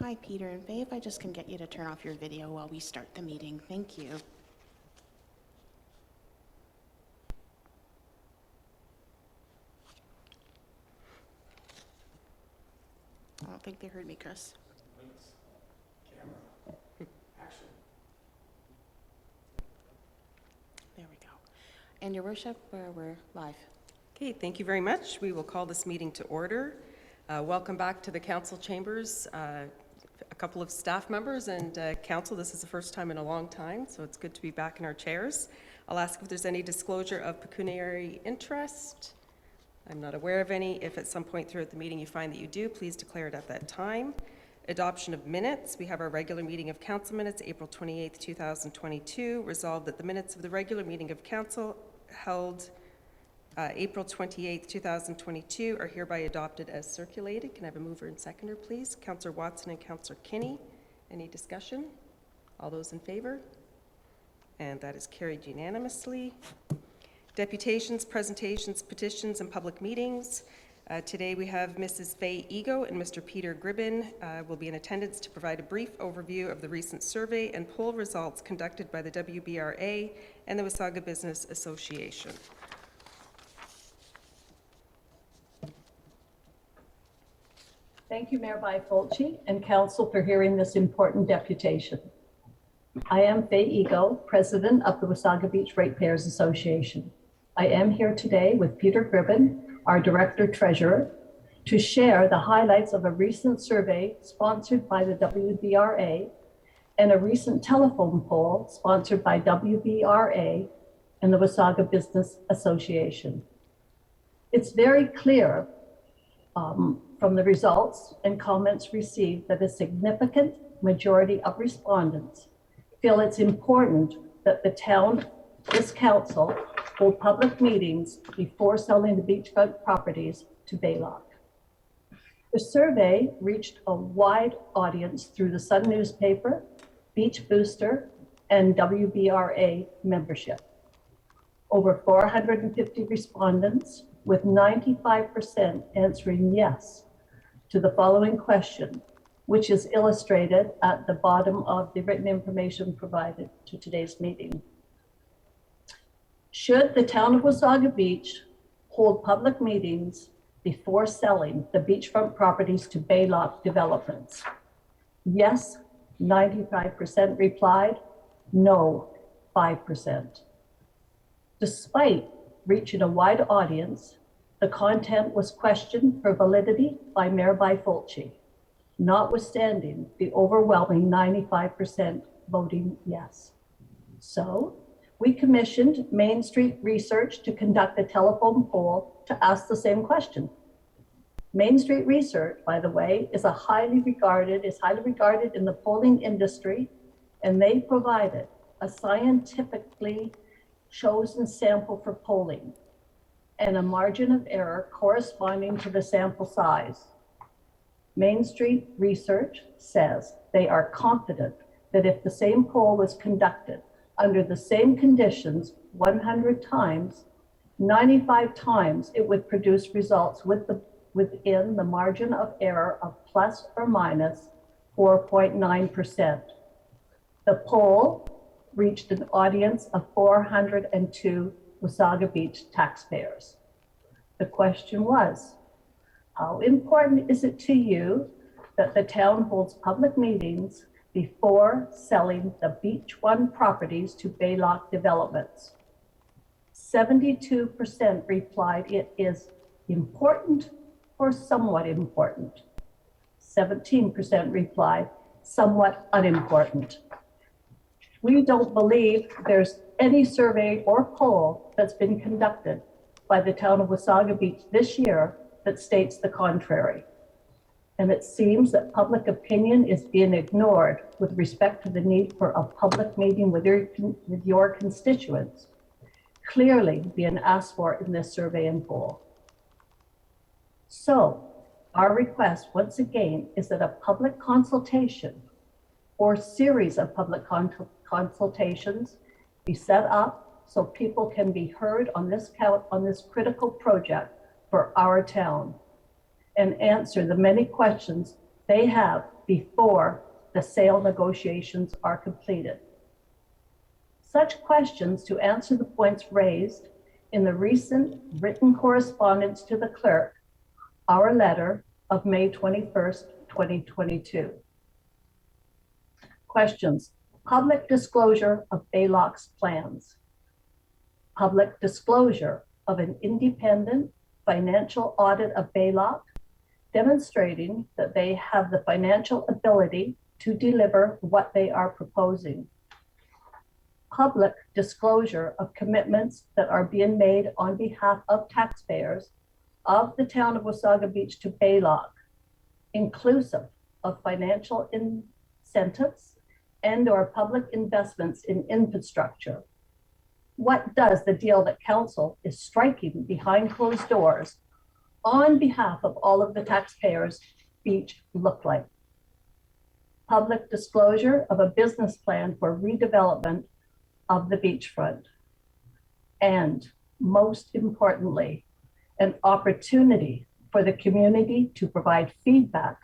Hi, Peter and Faye. If I just can get you to turn off your video while we start the meeting. Thank you. I don't think they heard me, Chris. There we go. And your worship, we're live. Okay, thank you very much. We will call this meeting to order. Welcome back to the council chambers. A couple of staff members and council, this is the first time in a long time, so it's good to be back in our chairs. I'll ask if there's any disclosure of pecuniary interest. I'm not aware of any. If at some point throughout the meeting you find that you do, please declare it at that time. Adoption of minutes. We have our regular meeting of council minutes, April 28th, 2022. Resolved that the minutes of the regular meeting of council held April 28th, 2022 are hereby adopted as circulated. Can I have a mover and seconder, please? Councillor Watson and Councillor Kinney. Any discussion? All those in favor? And that is carried unanimously. Deputations, presentations, petitions, and public meetings. Today we have Mrs. Faye Ego and Mr. Peter Gribbon will be in attendance to provide a brief overview of the recent survey and poll results conducted by the WBRA and the Wasaga Business Association. Thank you, Mayor Fulci and Council for hearing this important deputation. I am Faye Ego, President of the Wasaga Beach Ratepayers Association. I am here today with Peter Gribbon, our Director Treasurer, to share the highlights of a recent survey sponsored by the WBRA and a recent telephone poll sponsored by WBRA and the Wasaga Business Association. It's very clear from the results and comments received that a significant majority of respondents feel it's important that the town, this council, hold public meetings before selling the beachfront properties to Baylock. The survey reached a wide audience through the Sun newspaper, Beach Booster, and WBRA membership. Over 450 respondents, with 95% answering yes to the following question, which is illustrated at the bottom of the written information provided to today's meeting. Should the town of Wasaga Beach hold public meetings before selling the beachfront properties to Baylock developments? Yes, 95% replied, no, 5%. Despite reaching a wide audience, the content was questioned for validity by Mayor Fulci, notwithstanding the overwhelming 95% voting yes. So we commissioned Main Street Research to conduct a telephone poll to ask the same question. Main Street Research, by the way, is highly regarded in the polling industry, and they provided a scientifically chosen sample for polling and a margin of error corresponding to the sample size. Main Street Research says they are confident that if the same poll was conducted under the same conditions 100 times, 95 times it would produce results within the margin of error of plus or minus 4.9%. The poll reached an audience of 402 Wasaga Beach taxpayers. The question was, how important is it to you that the town holds public meetings before selling the Beach One properties to Baylock developments? 72% replied it is important or somewhat important. 17% replied somewhat unimportant. We don't believe there's any survey or poll that's been conducted by the town of Wasaga Beach this year that states the contrary. And it seems that public opinion is being ignored with respect to the need for a public meeting with your constituents, clearly being asked for in this survey and poll. So our request once again is that a public consultation or series of public consultations be set up so people can be heard on this critical project for our town and answer the many questions they have before the sale negotiations are completed. Such questions to answer the points raised in the recent written correspondence to the clerk, our letter of May 21st, 2022. Questions. Public disclosure of Baylock's plans. Public disclosure of an independent financial audit of Baylock, demonstrating that they have the financial ability to deliver what they are proposing. Public disclosure of commitments that are being made on behalf of taxpayers of the town of Wasaga Beach to Baylock, inclusive of financial incentives and/or public investments in infrastructure. What does the deal that council is striking behind closed doors on behalf of all of the taxpayers beach look like? Public disclosure of a business plan for redevelopment of the beachfront. And most importantly, an opportunity for the community to provide feedback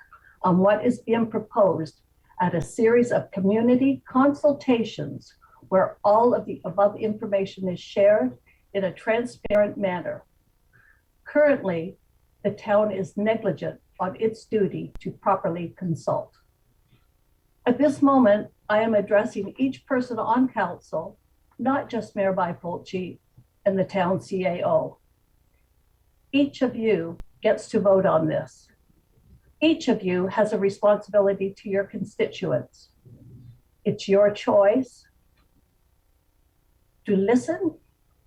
on what is being proposed at a series of community consultations where all of the above information is shared in a transparent manner. Currently, the town is negligent on its duty to properly consult. At this moment, I am addressing each person on council, not just Mayor Byfolchi and the town CAO. Each of you gets to vote on this. Each of you has a responsibility to your constituents. It's your choice to listen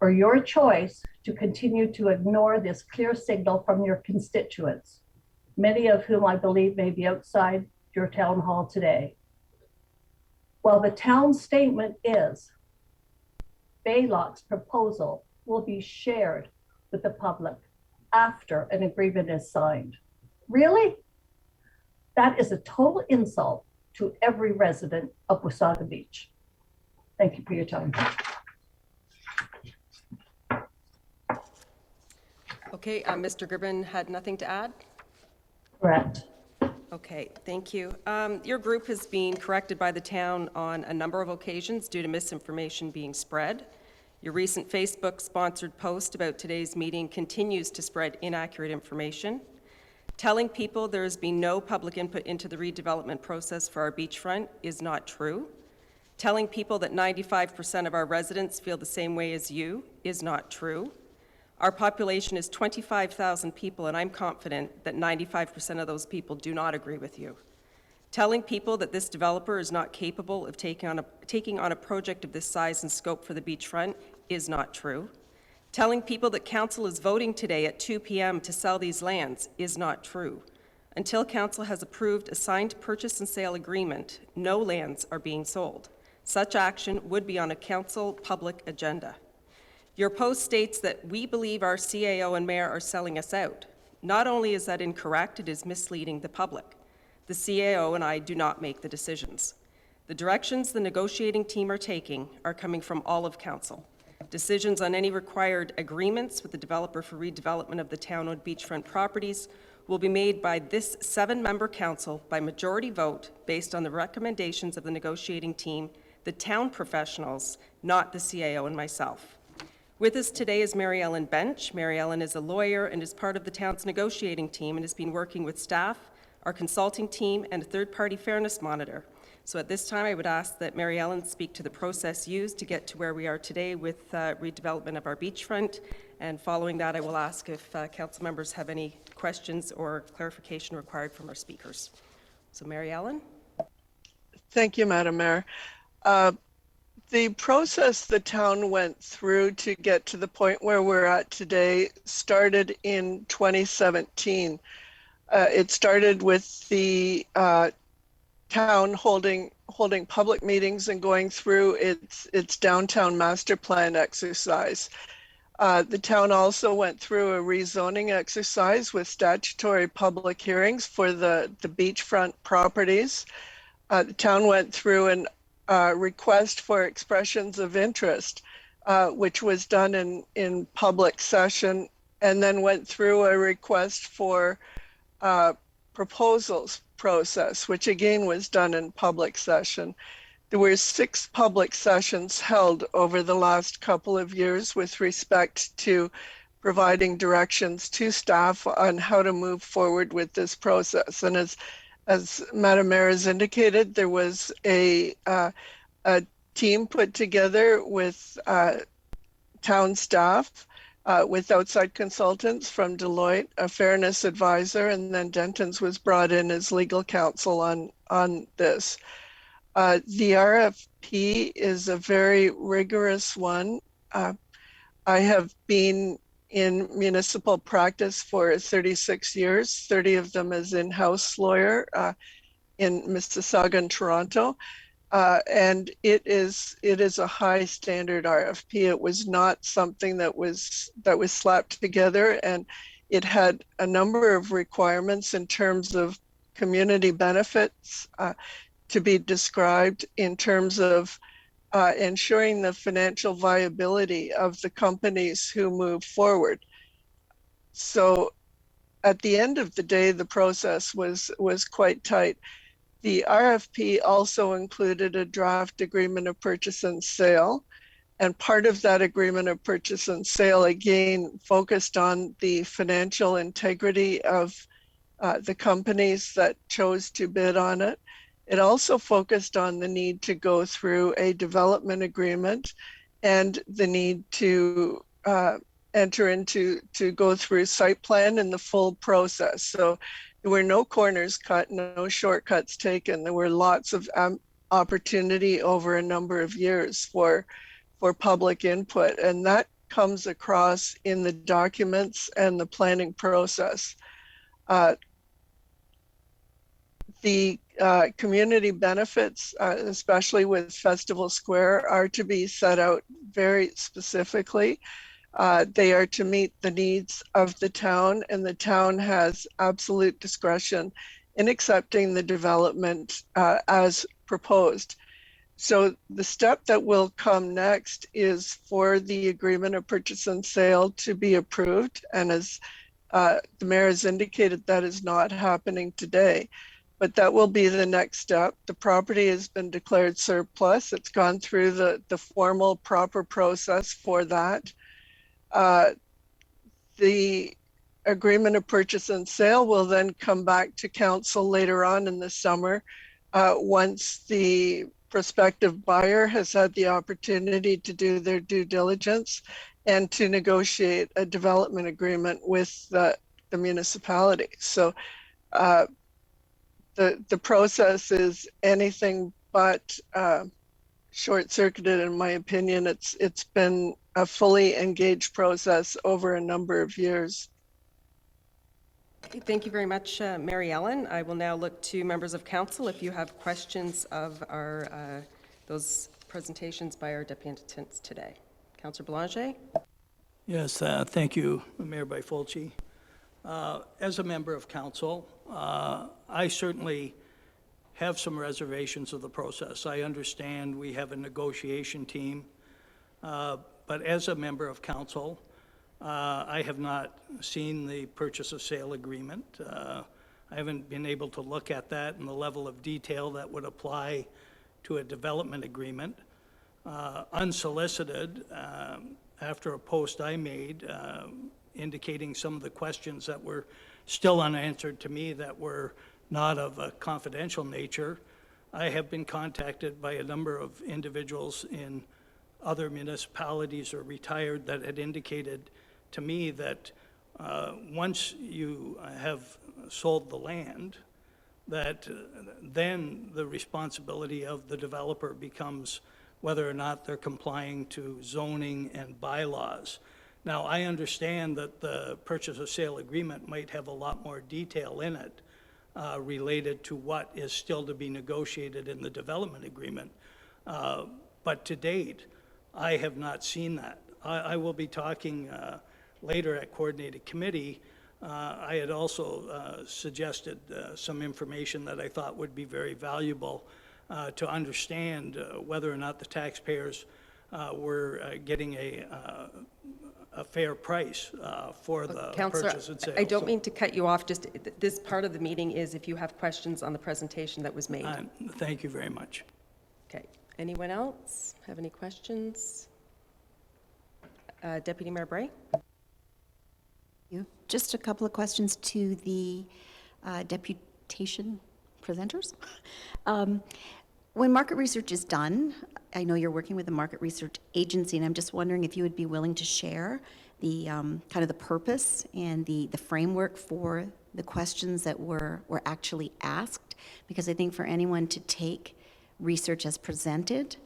or your choice to continue to ignore this clear signal from your constituents, many of whom I believe may be outside your town hall today. While the town statement is, Baylock's proposal will be shared with the public after an agreement is signed. Really? That is a total insult to every resident of Wasaga Beach. Thank you for your time. Okay, Mr. Gribbon had nothing to add? Correct. Okay, thank you. Your group has been corrected by the town on a number of occasions due to misinformation being spread. Your recent Facebook-sponsored post about today's meeting continues to spread inaccurate information. Telling people there has been no public input into the redevelopment process for our beachfront is not true. Telling people that 95% of our residents feel the same way as you is not true. Our population is 25,000 people, and I'm confident that 95% of those people do not agree with you. Telling people that this developer is not capable of taking on a project of this size and scope for the beachfront is not true. Telling people that council is voting today at 2 p.m. to sell these lands is not true. Until council has approved a signed purchase and sale agreement, no lands are being sold. Such action would be on a council public agenda. Your post states that we believe our CAO and mayor are selling us out. Not only is that incorrect, it is misleading the public. The CAO and I do not make the decisions. The directions the negotiating team are taking are coming from all of council. Decisions on any required agreements with the developer for redevelopment of the town-owned beachfront properties will be made by this 7-member council by majority vote based on the recommendations of the negotiating team, the town professionals, not the CAO and myself. With us today is Mary Ellen Bench. Mary Ellen is a lawyer and is part of the town's negotiating team and has been working with staff, our consulting team, and a third-party fairness monitor. So at this time, I would ask that Mary Ellen speak to the process used to get to where we are today with redevelopment of our beachfront. And following that, I will ask if council members have any questions or clarification required from our speakers. So Mary Ellen. Thank you, Madam Mayor. The process the town went through to get to the point where we're at today started in 2017. It started with the town holding public meetings and going through its downtown master plan exercise. The town also went through a rezoning exercise with statutory public hearings for the beachfront properties. The town went through an request for expressions of interest, which was done in public session, and then went through a request for proposals process, which again was done in public session. There were 6 public sessions held over the last couple of years with respect to providing directions to staff on how to move forward with this process. And as Madam Mayor has indicated, there was a team put together with town staff, with outside consultants from Deloitte, a fairness advisor, and then Denton's was brought in as legal counsel on this. The RFP is a very rigorous one. I have been in municipal practice for 36 years, 30 of them as in-house lawyer in Mississauga and Toronto. And it is a high standard RFP. It was not something that was slapped together, and it had a number of requirements in terms of community benefits to be described, in terms of ensuring the financial viability of the companies who move forward. So at the end of the day, the process was quite tight. The RFP also included a draft agreement of purchase and sale. And part of that agreement of purchase and sale, again, focused on the financial integrity of the companies that chose to bid on it. It also focused on the need to go through a development agreement and the need to enter into, to go through site plan and the full process. So there were no corners cut, no shortcuts taken. There were lots of opportunity over a number of years for public input. And that comes across in the documents and the planning process. The community benefits, especially with Festival Square, are to be set out very specifically. They are to meet the needs of the town, and the town has absolute discretion in accepting the development as proposed. So the step that will come next is for the agreement of purchase and sale to be approved. And as the mayor has indicated, that is not happening today. But that will be the next step. The property has been declared surplus. It's gone through the formal, proper process for that. The agreement of purchase and sale will then come back to council later on in the summer, once the prospective buyer has had the opportunity to do their due diligence and to negotiate a development agreement with the municipality. So the process is anything but short-circuited, in my opinion. It's been a fully engaged process over a number of years. Thank you very much, Mary Ellen. I will now look to members of council if you have questions of our those presentations by our deputants today. Councillor Boulanger. Yes, thank you, Mayor Byfolchi. As a member of council, I certainly have some reservations of the process. I understand we have a negotiation team, but as a member of council, I have not seen the purchase of sale agreement. I haven't been able to look at that in the level of detail that would apply to a development agreement. Unsolicited, after a post I made indicating some of the questions that were still unanswered to me that were not of a confidential nature, I have been contacted by a number of individuals in other municipalities or retired that had indicated to me that once you have sold the land, that then the responsibility of the developer becomes whether or not they're complying to zoning and bylaws. Now, I understand that the purchase of sale agreement might have a lot more detail in it related to what is still to be negotiated in the development agreement. But to date, I have not seen that. I will be talking later at coordinated committee. I had also suggested some information that I thought would be very valuable to understand whether or not the taxpayers we're getting a fair price for the Counselor, purchase and sale. I don't So, mean to cut you off, just this part of the meeting is if you have questions on the presentation that was made. Thank you very much. Okay, anyone else have any questions? Deputy Mayor Bray? You. Just a couple of questions to the deputation presenters. When market research is done, I know you're working with a market research agency, and I'm just wondering if you would be willing to share the kind of the purpose and the framework for the questions that were actually asked, because I think for anyone to take research as presented,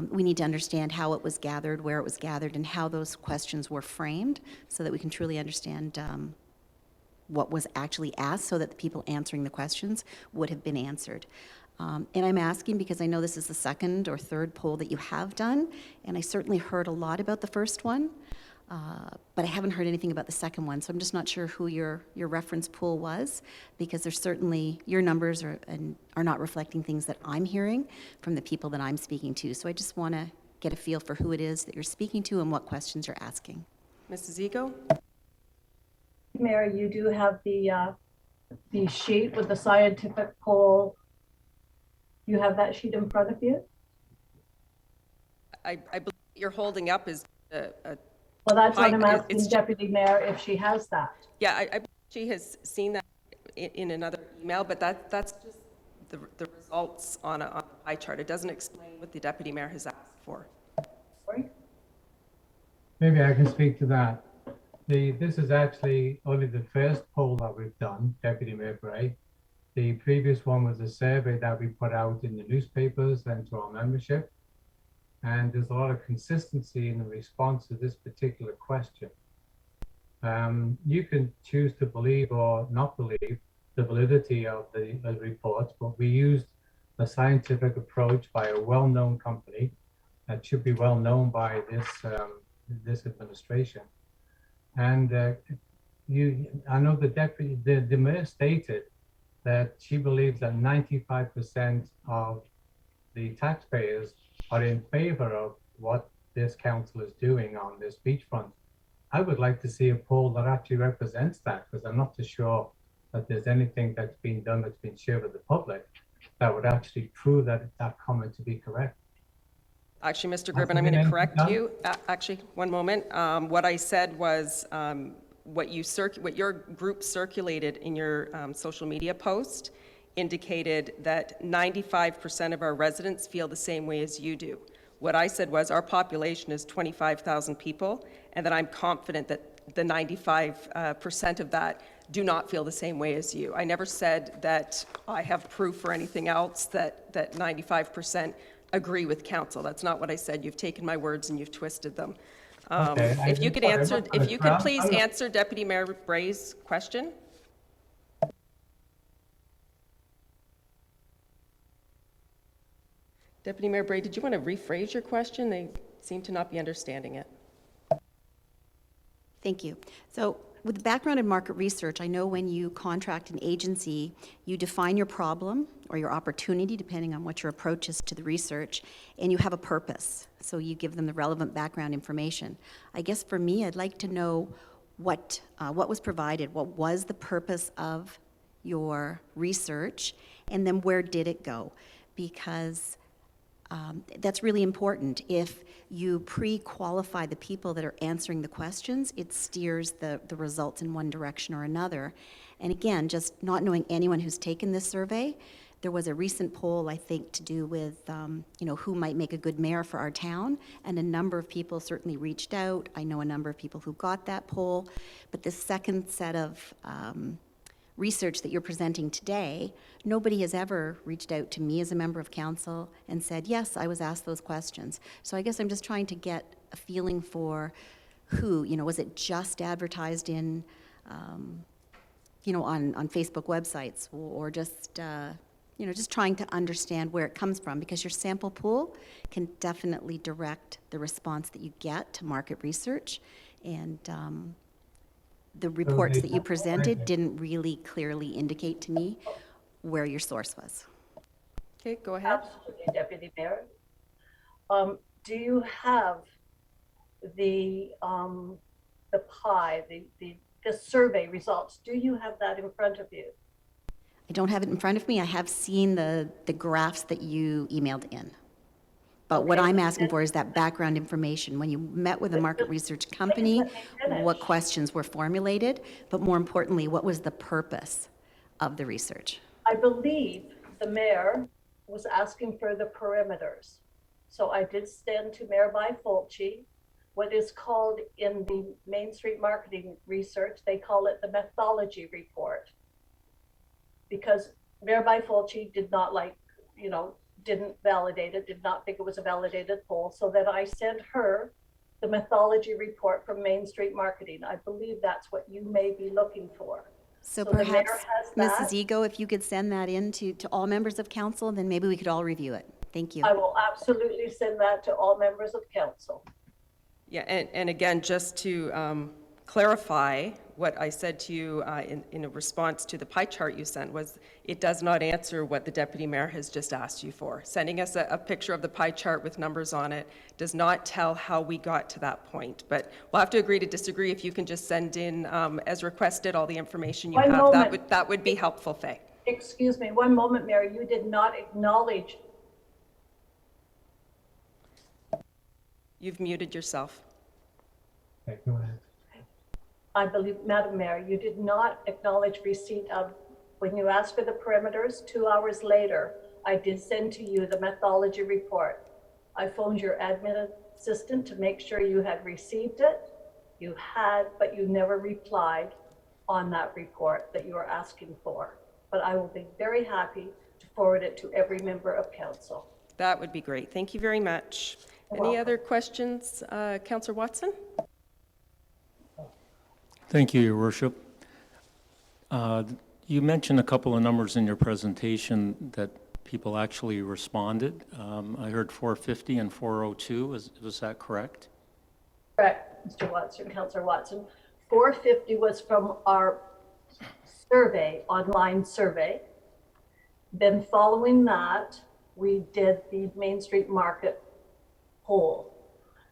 we need to understand how it was gathered, where it was gathered, and how those questions were framed so that we can truly understand what was actually asked so that the people answering the questions would have been answered. And I'm asking because I know this is the second or third poll that you have done, and I certainly heard a lot about the first one, but I haven't heard anything about the second one, so I'm just not sure who your reference pool was, because there's certainly, your numbers are not reflecting things that I'm hearing from the people that I'm speaking to. So I just want to get a feel for who it is that you're speaking to and what questions you're asking. Mrs. Ego? Mayor, you do have the sheet with the scientific poll. You have that sheet in front of you? I believe what you're holding up is Well, that's what I'm Hi, asking it's- Deputy Mayor if she has that. yeah, I believe she has seen that in another email, but that's just the results on a pie chart. It doesn't explain what the deputy mayor has asked for. Sorry? Maybe I can speak to that. This is actually only the first poll that we've done, Deputy Mayor Bray. The previous one was a survey that we put out in the newspapers and to our membership. And there's a lot of consistency in the response to this particular question. You can choose to believe or not believe the validity of the reports, but we used a scientific approach by a well-known company that should be well known by this administration. And I know the mayor stated that she believes that 95% of the taxpayers are in favor of what this council is doing on this beachfront. I would like to see a poll that actually represents that, because I'm not too sure that there's anything that's been done that's been shared with the public that would actually prove that comment to be correct. Actually, Mr. Gribbon, I'm going to correct you. Actually, one moment. What I said was what your group circulated in your social media post indicated that 95% of our residents feel the same way as you do. What I said was our population is 25,000 people, and that I'm confident that the 95% of that do not feel the same way as you. I never said that I have proof or anything else that 95% agree with council. That's not what I said. You've taken my words and you've twisted them. Okay, If you could please answer Deputy Mayor Bray's question. Deputy Mayor Bray, did you want to rephrase your question? They seem to not be understanding it. Thank you. So with the background in market research, I know when you contract an agency, you define your problem or your opportunity, depending on what your approach is to the research, and you have a purpose. So you give them the relevant background information. I guess for me, I'd like to know what was provided, what was the purpose of your research, and then where did it go? Because that's really important. If you pre-qualify the people that are answering the questions, it steers the results in one direction or another. And again, just not knowing anyone who's taken this survey, there was a recent poll, I think, to do with who might make a good mayor for our town, and a number of people certainly reached out. I know a number of people who got that poll, but the second set of research that you're presenting today, nobody has ever reached out to me as a member of council and said, yes, I was asked those questions. So I guess I'm just trying to get a feeling for who, was it just advertised in, on Facebook websites, or just, just trying to understand where it comes from, because your sample pool can definitely direct the response that you get to market research. And the reports that you presented didn't really clearly indicate to me where your source was. Okay, go ahead. Absolutely, Deputy Mayor. do you have the survey results? Do you have that in front of you? I don't have it in front of me. I have seen the graphs that you emailed in. But what Okay. I'm asking for is that background information. When you met with a market research company, let me finish. what questions were formulated, but more importantly, what was the purpose of the research? I believe the mayor was asking for the perimeters. So I did send to Mayor Bifolchi what is called in the Main Street marketing research, they call it the methodology report. Because Mayor Bifolchi did not didn't validate it, did not think it was a validated poll. So then I sent her the methodology report from Main Street Marketing. I believe that's what you may be looking for. So the mayor perhaps, has that. Mrs. Ego, if you could send that in to all members of council, then maybe we could all review it. Thank you. I will absolutely send that to all members of council. Yeah, and again, just to clarify, what I said to you in a response to the pie chart you sent was, it does not answer what the deputy mayor has just asked you for. Sending us a picture of the pie chart with numbers on it does not tell how we got to that point. But we'll have to agree to disagree. If you can just send in, as requested, all the information you One have, moment. that would be helpful, Faye. Excuse me, one moment, Mary, you did not acknowledge. You've muted yourself. Okay, go ahead. I believe, Madam Mayor, you did not acknowledge receipt of, when you asked for the perimeters, 2 hours later, I did send to you the methodology report. I phoned your admin assistant to make sure you had received it. You had, but you never replied on that report that you were asking for. But I will be very happy to forward it to every member of council. That would be great. Thank you very much. You're Any welcome. other questions, Councillor Watson? Thank you, Your Worship. You mentioned a couple of numbers in your presentation that people actually responded. I heard 450 and 402. Was that correct? Correct, Mr. Watson, Councillor Watson. 450 was from our survey, online survey. Then following that, we did the Main Street Market poll.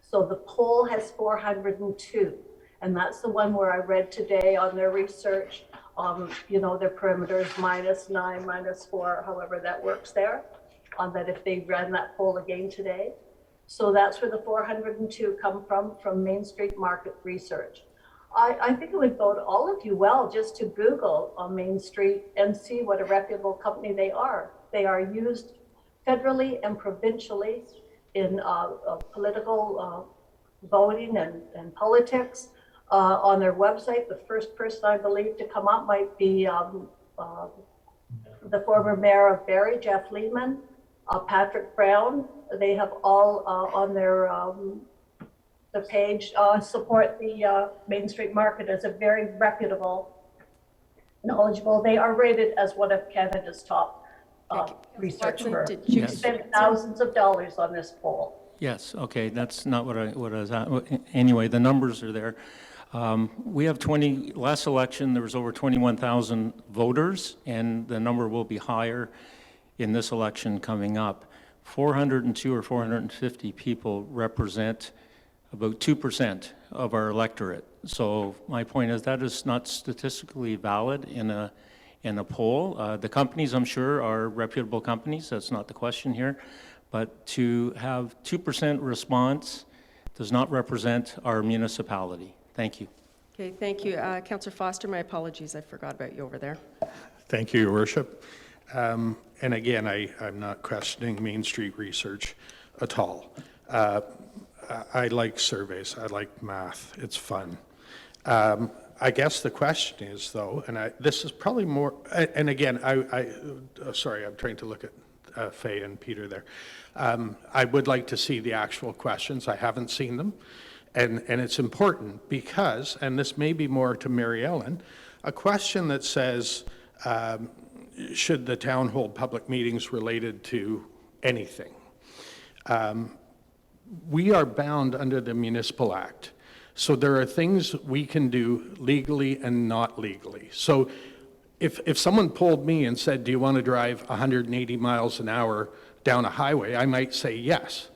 So the poll has 402, and that's the one where I read today on their research, their perimeters -9, -4, however that works there, on that if they ran that poll again today. So that's where the 402 come from Main Street Market Research. I think it would go to all of you well just to Google on Main Street and see what a reputable company they are. They are used federally and provincially in political voting and politics. On their website, the first person I believe to come up might be the former mayor of Barrie, Jeff Lehman, Patrick Brown. They have all on their the page support the Main Street Market as a very reputable, knowledgeable. They are rated as one of Canada's top research Watson, firms. did you- We spent thousands of dollars on this poll. Yes, okay, that's not what I was at. Anyway, the numbers are there. We have last election, there was over 21,000 voters, and the number will be higher in this election coming up. 402 or 450 people represent about 2% of our electorate. So my point is that is not statistically valid in a poll. The companies, I'm sure, are reputable companies. That's not the question here. But to have 2% response does not represent our municipality. Thank you. Okay, thank you. Councillor Foster, my apologies. I forgot about you over there. Thank you, Your Worship. And again, I'm not questioning Main Street Research at all. I like surveys. I like math. It's fun. I guess the question is, though, and this is probably more, and again, sorry, I'm trying to look at Faye and Peter there. I would like to see the actual questions. I haven't seen them. And it's important because, and this may be more to Mary Ellen, a question that says, should the town hold public meetings related to anything? We are bound under the Municipal Act. So there are things we can do legally and not legally. So if someone polled me and said, do you want to drive 180 miles an hour down a highway, I might say yes.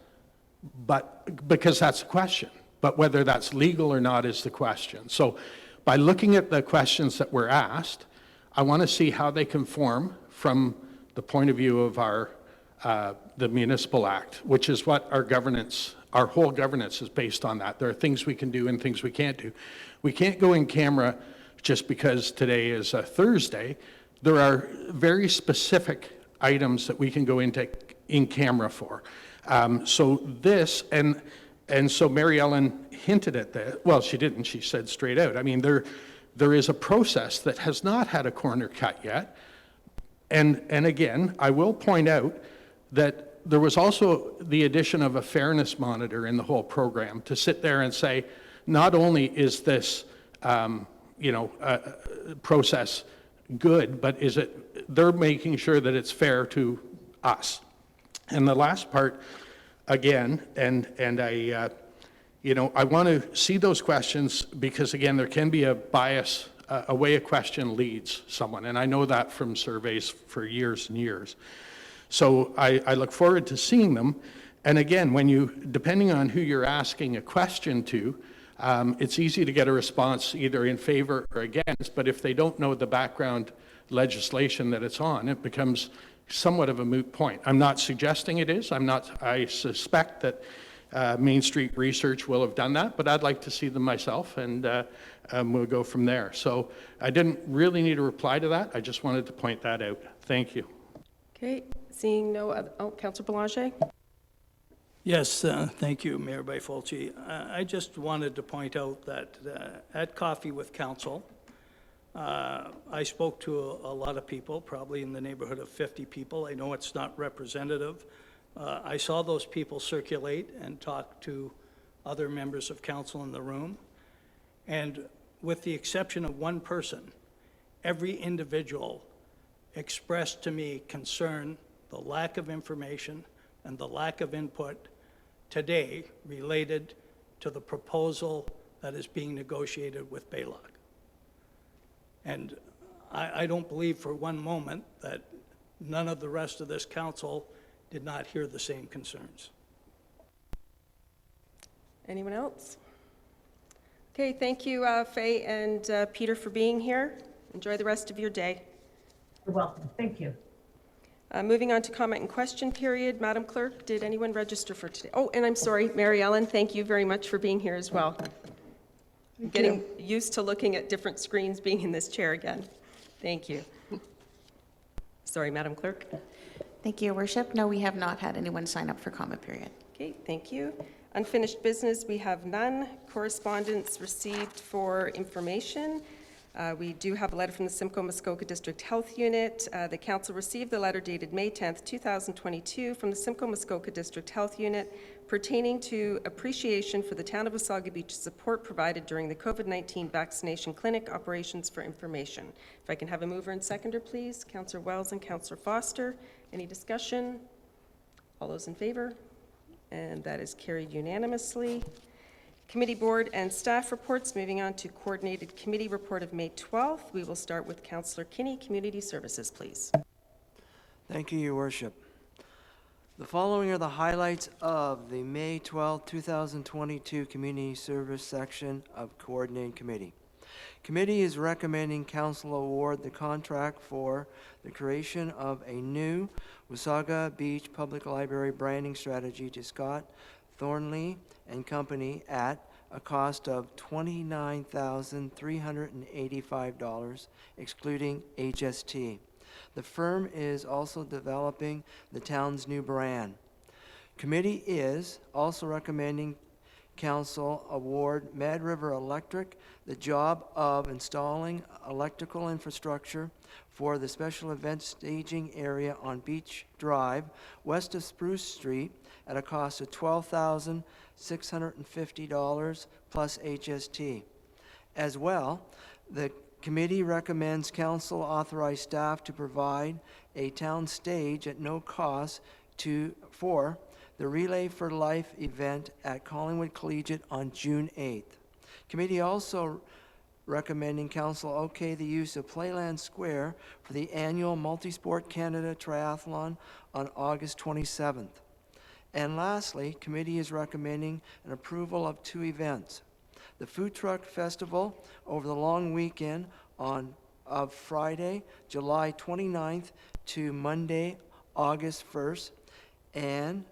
but because that's the question. But whether that's legal or not is the question. So by looking at the questions that were asked, I want to see how they conform from the point of view of our the Municipal Act, which is what our governance, our whole governance is based on that. There are things we can do and things we can't do. We can't go in camera just because today is a Thursday. There are very specific items that we can go into in camera for. So this, and so Mary Ellen hinted at that. Well, she didn't, she said straight out. I mean, there is a process that has not had a corner cut yet. And again, I will point out that there was also the addition of a fairness monitor in the whole program to sit there and say, not only is this, process good, but is it, they're making sure that it's fair to us. And the last part, again, and I want to see those questions because, again, there can be a bias, a way a question leads someone. And I know that from surveys for years and years. So I look forward to seeing them. And again, depending on who you're asking a question to, it's easy to get a response either in favor or against, but if they don't know the background legislation that it's on, it becomes somewhat of a moot point. I'm not suggesting it is. I suspect that Main Street Research will have done that, but I'd like to see them myself, and we'll go from there. So I didn't really need a reply to that. I just wanted to point that out. Thank you. Okay, seeing no other, Councillor Belanger? Yes, thank you, Mayor Byfolchi. I just wanted to point out that at Coffee with Council, I spoke to a lot of people, probably in the neighborhood of 50 people. I know it's not representative. I saw those people circulate and talk to other members of council in the room. And with the exception of one person, every individual expressed to me concern, the lack of information and the lack of input today related to the proposal that is being negotiated with Baylock. And I don't believe for one moment that none of the rest of this council did not hear the same concerns. Anyone else? Okay, thank you, Faye and Peter, for being here. Enjoy the rest of your day. You're welcome. Thank you. Moving on to comment and question period. Madam Clerk, did anyone register for today? Oh, and I'm sorry, Mary Ellen, thank you very much for being here as well. Getting used to looking at different screens being in this chair again. Thank you. Sorry, Madam Clerk. Thank you, Your Worship. No, we have not had anyone sign up for comment period. Okay, thank you. Unfinished business, we have none. Correspondence received for information. We do have a letter from the Simcoe Muskoka District Health Unit. The council received the letter dated May 10th, 2022 from the Simcoe Muskoka District Health Unit pertaining to appreciation for the town of Wasaga Beach support provided during the COVID-19 vaccination clinic operations for information. If I can have a mover and seconder, please. Councillor Wells and Councillor Foster. Any discussion? All those in favor? And that is carried unanimously. Committee board and staff reports. Moving on to coordinated committee report of May 12th. We will start with Councillor Kinney, Community Services, please. Thank you, Your Worship. The following are the highlights of the May 12, 2022 Community Service section of Coordinated Committee. Committee is recommending Council award the contract for the creation of a new Wasaga Beach Public Library branding strategy to Scott Thornley and Company at a cost of $29,385, excluding HST. The firm is also developing the town's new brand. Committee is also recommending Council award Mad River Electric the job of installing electrical infrastructure for the special event staging area on Beach Drive, west of Spruce Street, at a cost of $12,650 plus HST. As well, the committee recommends council authorize staff to provide a town stage at no cost for the Relay for Life event at Collingwood Collegiate on June 8th. Committee also recommending council okay the use of Playland Square for the annual Multisport Canada Triathlon on August 27th. And lastly, committee is recommending an approval of 2 events. The Food Truck Festival over the long weekend of Friday, July 29th to Monday, August 1st, and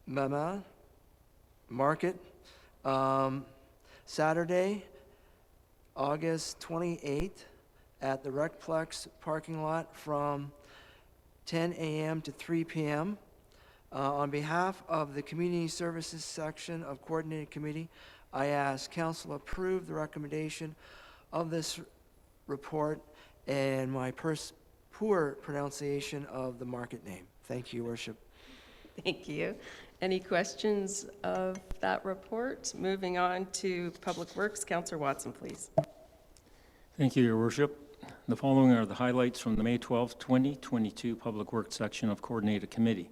Mama Market, Saturday, August 28th at the Recplex parking lot from 10 a.m. to 3 p.m. On behalf of the Community Services section of Coordinated Committee, I ask Council approve the recommendation of this report and my poor pronunciation of the market name. Thank you, Your Worship. Thank you. Any questions of that report? Moving on to Public Works, Councillor Watson, please. Thank you, Your Worship. The following are the highlights from the May 12, 2022 Public Works section of Coordinated Committee.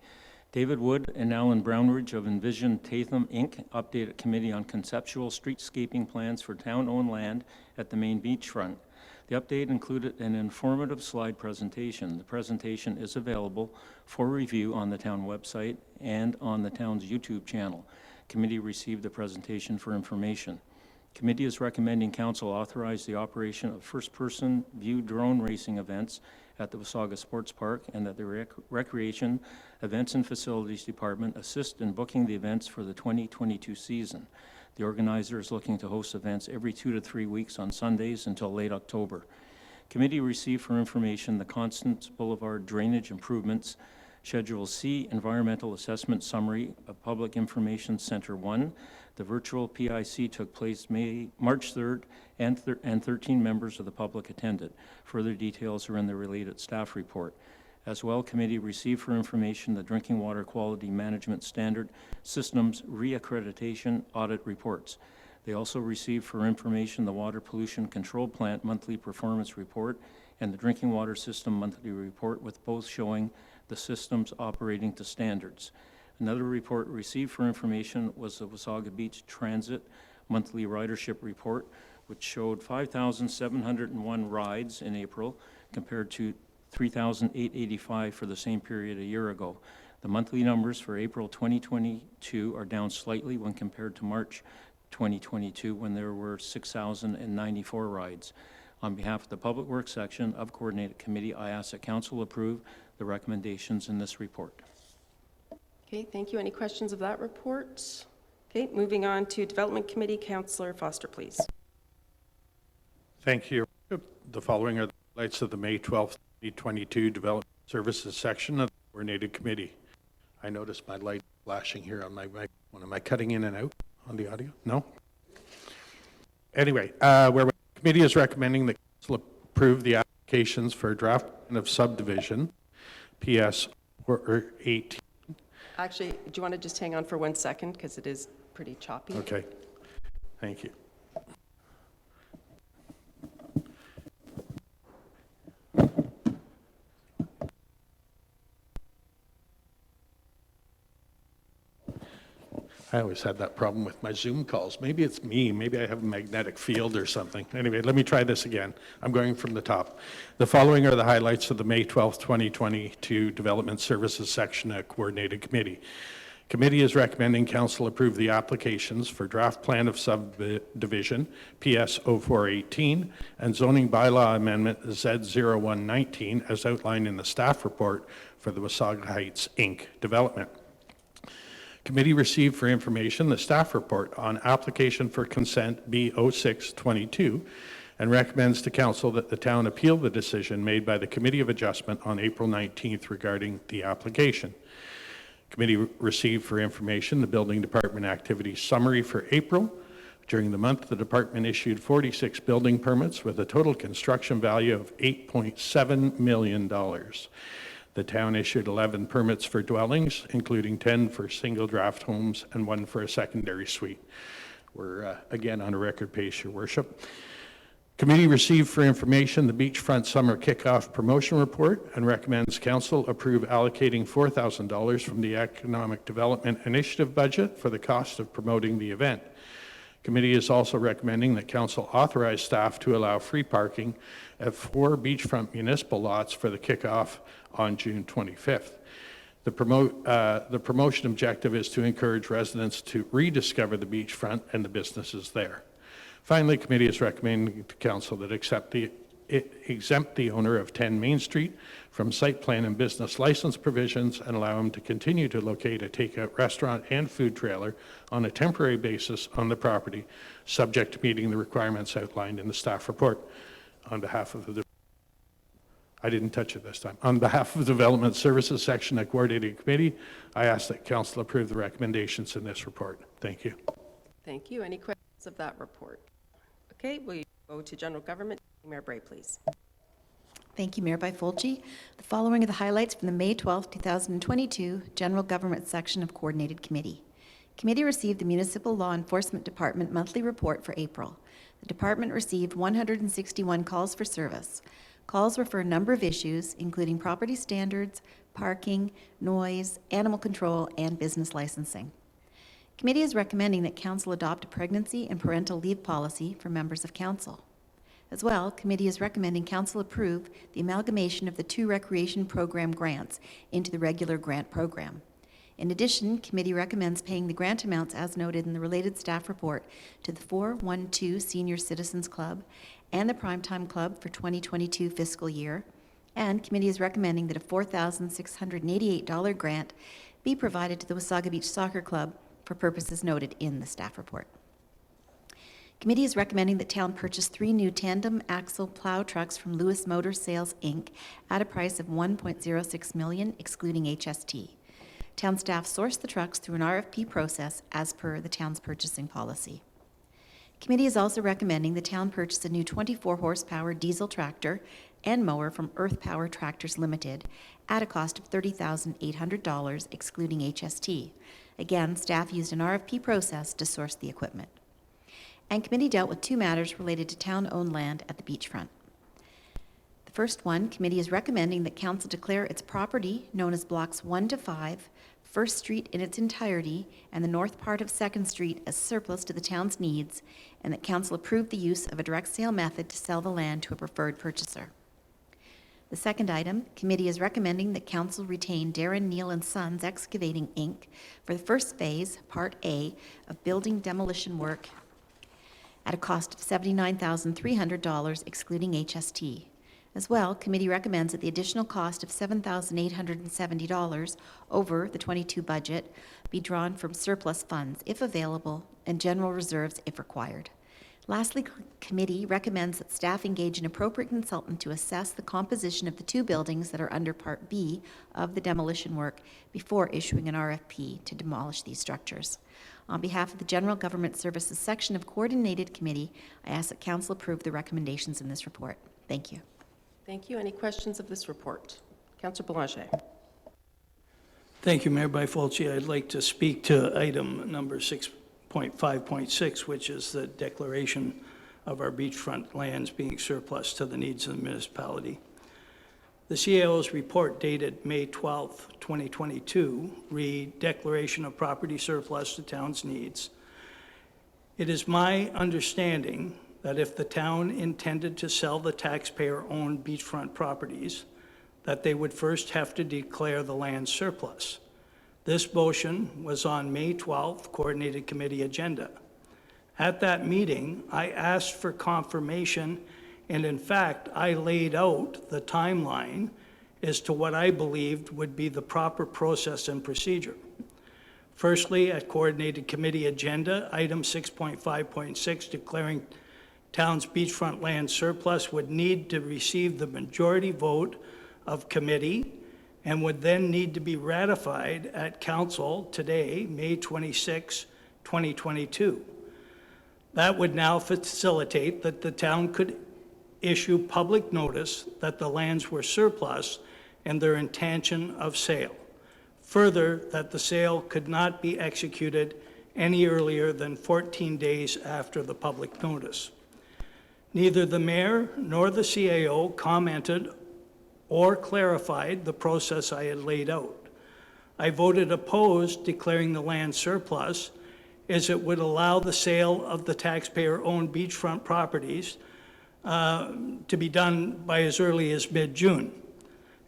David Wood and Alan Brownridge of Envision Tatham, Inc. updated committee on conceptual streetscaping plans for town-owned land at the main beachfront. The update included an informative slide presentation. The presentation is available for review on the town website and on the town's YouTube channel. Committee received the presentation for information. Committee is recommending Council authorize the operation of first-person view drone racing events at the Wasaga Sports Park, and that the Recreation, Events and Facilities Department assist in booking the events for the 2022 season. The organizer is looking to host events every 2 to 3 weeks on Sundays until late October. Committee received for information the Constance Boulevard Drainage Improvements, Schedule C Environmental Assessment Summary of Public Information Center 1. The virtual PIC took place March 3rd, and 13 members of the public attended. Further details are in the related staff report. As well, committee received for information the Drinking Water Quality Management Standard Systems Reaccreditation Audit Reports. They also received for information the Water Pollution Control Plant Monthly Performance Report and the Drinking Water System Monthly Report, with both showing the systems operating to standards. Another report received for information was the Wasaga Beach Transit Monthly Ridership Report, which showed 5,701 rides in April compared to 3,885 for the same period a year ago. The monthly numbers for April 2022 are down slightly when compared to March 2022, when there were 6,094 rides. On behalf of the Public Works section of Coordinated Committee, I ask that Council approve the recommendations in this report. Okay, thank you. Any questions of that report? Okay, moving on to Development Committee, Councillor Foster, please. Thank you. The following are the highlights of the May 12th, 2022 Development Services section of the Coordinated Committee. I noticed my light flashing here on my microphone. Am I cutting in and out on the audio? No? Anyway, where the committee is recommending that Council approve the applications for a draft plan of subdivision, PS 18. Actually, do you want to just hang on for 1 second, because it is pretty choppy? Okay, thank you. I always had that problem with my Zoom calls. Maybe it's me. Maybe I have a magnetic field or something. Anyway, let me try this again. I'm going from the top. The following are the highlights of the May 12th, 2022 Development Services section at Coordinated Committee. Committee is recommending Council approve the applications for draft plan of subdivision PS 0418 and zoning bylaw amendment Z0119 as outlined in the staff report for the Wasaga Heights Inc. development. Committee received for information the staff report on application for consent B0622 and recommends to Council that the town appeal the decision made by the Committee of Adjustment on April 19th regarding the application. Committee received for information the Building Department activity summary for April. During the month, the department issued 46 building permits with a total construction value of $8.7 million. The town issued 11 permits for dwellings, including 10 for single draft homes and 1 for a secondary suite. We're again on a record pace, Your Worship. Committee received for information the Beachfront Summer Kickoff Promotion Report and recommends Council approve allocating $4,000 from the Economic Development Initiative budget for the cost of promoting the event. Committee is also recommending that Council authorize staff to allow free parking at 4 beachfront municipal lots for the kickoff on June 25th. The promotion objective is to encourage residents to rediscover the beachfront and the businesses there. Finally, committee is recommending to council that exempt the owner of 10 Main Street from site plan and business license provisions and allow him to continue to locate a takeout restaurant and food trailer on a temporary basis on the property, subject to meeting the requirements outlined in the staff report. On behalf of the I didn't touch it this time. On behalf of the Development Services Section at Coordinating Committee, I ask that council approve the recommendations in this report. Thank you. Thank you. Any questions of that report? Okay, we go to general government. Mayor Bray, please. Thank you, Mayor Byfolchi. The following are the highlights from the May 12, 2022 General Government section of Coordinated Committee. Committee received the Municipal Law Enforcement Department monthly report for April. The department received 161 calls for service. Calls were for a number of issues, including property standards, parking, noise, animal control, and business licensing. Committee is recommending that Council adopt a pregnancy and parental leave policy for members of Council. As well, Committee is recommending Council approve the amalgamation of the 2 recreation program grants into the regular grant program. In addition, Committee recommends paying the grant amounts as noted in the related staff report to the 412 Senior Citizens Club and the Primetime Club for 2022 fiscal year, and Committee is recommending that a $4,688 grant be provided to the Wasaga Beach Soccer Club for purposes noted in the staff report. Committee is recommending that Town purchase 3 new tandem axle plow trucks from Lewis Motor Sales, Inc. at a price of $1.06 million, excluding HST. Town staff sourced the trucks through an RFP process as per the Town's purchasing policy. Committee is also recommending the Town purchase a new 24-horsepower diesel tractor and mower from Earth Power Tractors Limited at a cost of $30,800, excluding HST. Again, staff used an RFP process to source the equipment. And Committee dealt with 2 matters related to Town-owned land at the beachfront. The first one, Committee is recommending that Council declare its property, known as Blocks 1 to 5, 1st Street in its entirety, and the north part of 2nd Street as surplus to the Town's needs, and that Council approve the use of a direct sale method to sell the land to a preferred purchaser. The second item, Committee is recommending that Council retain Darren Neal and Sons Excavating, Inc. for the first phase, Part A, of building demolition work at a cost of $79,300, excluding HST. As well, Committee recommends that the additional cost of $7,870 over the 22 budget be drawn from surplus funds, if available, and general reserves, if required. Lastly, Committee recommends that staff engage an appropriate consultant to assess the composition of the 2 buildings that are under Part B of the demolition work before issuing an RFP to demolish these structures. On behalf of the General Government Services section of Coordinated Committee, I ask that Council approve the recommendations in this report. Thank you. Thank you. Any questions of this report? Councillor Boulanger. Thank you, Mayor Byfolchi. I'd like to speak to item number 6.5.6, which is the declaration of our beachfront lands being surplus to the needs of the municipality. The CAO's report dated May 12, 2022, read Declaration of Property Surplus to Town's Needs. It is my understanding that if the town intended to sell the taxpayer-owned beachfront properties, that they would first have to declare the land surplus. This motion was on May 12th Coordinated Committee agenda. At that meeting, I asked for confirmation, and in fact, I laid out the timeline as to what I believed would be the proper process and procedure. Firstly, at Coordinated Committee agenda, item 6.5.6, declaring Town's beachfront land surplus would need to receive the majority vote of committee and would then need to be ratified at Council today, May 26, 2022. That would now facilitate that the town could issue public notice that the lands were surplus and their intention of sale. Further, that the sale could not be executed any earlier than 14 days after the public notice. Neither the mayor nor the CAO commented or clarified the process I had laid out. I voted opposed declaring the land surplus, as it would allow the sale of the taxpayer-owned beachfront properties to be done by as early as mid-June.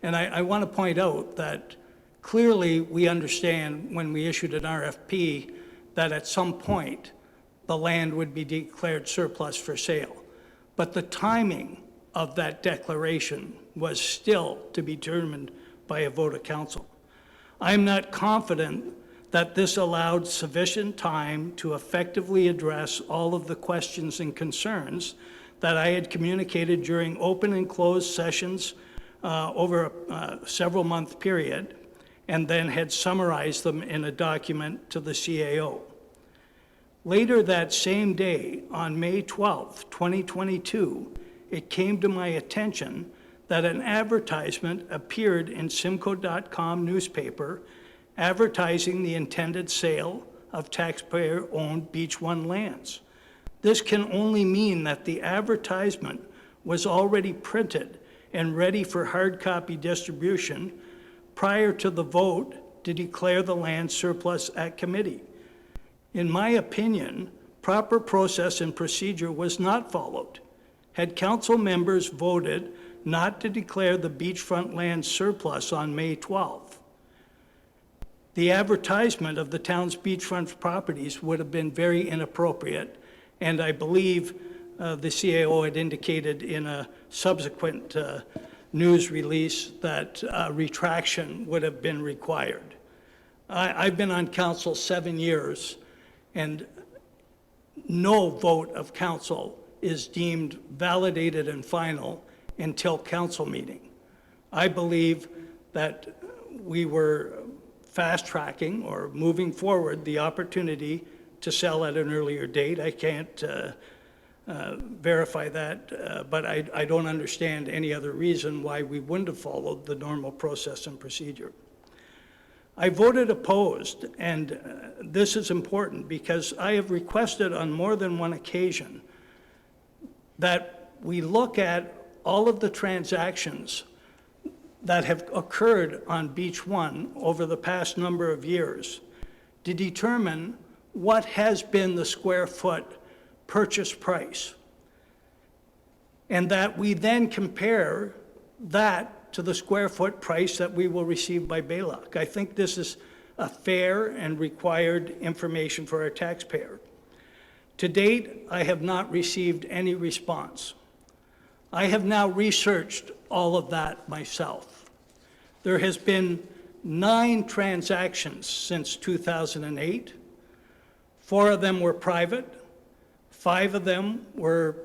And I want to point out that Clearly, we understand when we issued an RFP that at some point, the land would be declared surplus for sale. But the timing of that declaration was still to be determined by a vote of council. I am not confident that this allowed sufficient time to effectively address all of the questions and concerns that I had communicated during open and closed sessions over a several-month period, and then had summarized them in a document to the CAO. Later that same day, on May 12, 2022, it came to my attention that an advertisement appeared in Simcoe.com newspaper advertising the intended sale of taxpayer-owned Beach 1 lands. This can only mean that the advertisement was already printed and ready for hard copy distribution prior to the vote to declare the land surplus at committee. In my opinion, proper process and procedure was not followed. Had council members voted not to declare the beachfront land surplus on May 12th, the advertisement of the town's beachfront properties would have been very inappropriate, and I believe the CAO had indicated in a subsequent news release that retraction would have been required. I've been on council 7 years, and no vote of council is deemed validated and final until council meeting. I believe that we were fast-tracking or moving forward the opportunity to sell at an earlier date. I can't verify that, but I don't understand any other reason why we wouldn't have followed the normal process and procedure. I voted opposed, and this is important because I have requested on more than one occasion that we look at all of the transactions that have occurred on Beach 1 over the past number of years to determine what has been the square foot purchase price, and that we then compare that to the square foot price that we will receive by Baylock. I think this is a fair and required information for our taxpayer. To date, I have not received any response. I have now researched all of that myself. There has been 9 transactions since 2008. 4 of them were private. 5 of them were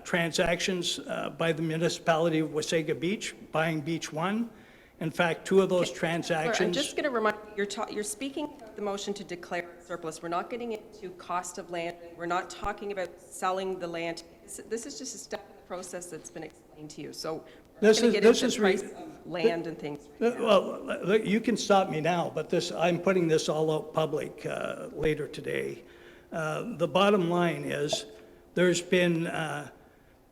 transactions by the municipality of Wasaga Beach, buying Beach 1. In fact, 2 of those transactions... I'm just going to remind you, you're speaking about the motion to declare surplus. We're not getting into cost of land. We're not talking about selling the land. This is just a step in the process that's been explained to you. So we're going to get into the price of land and things. Well, look, you can stop me now, but I'm putting this all out public later today. The bottom line is there's been,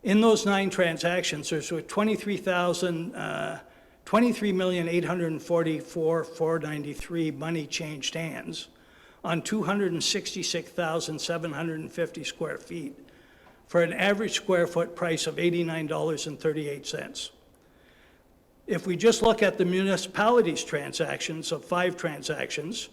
in those 9 transactions, there's 23,844,493 money changed hands on 266,750 square feet for an average square foot price of $89.38. If we just look at the municipality's transactions of 5 transactions,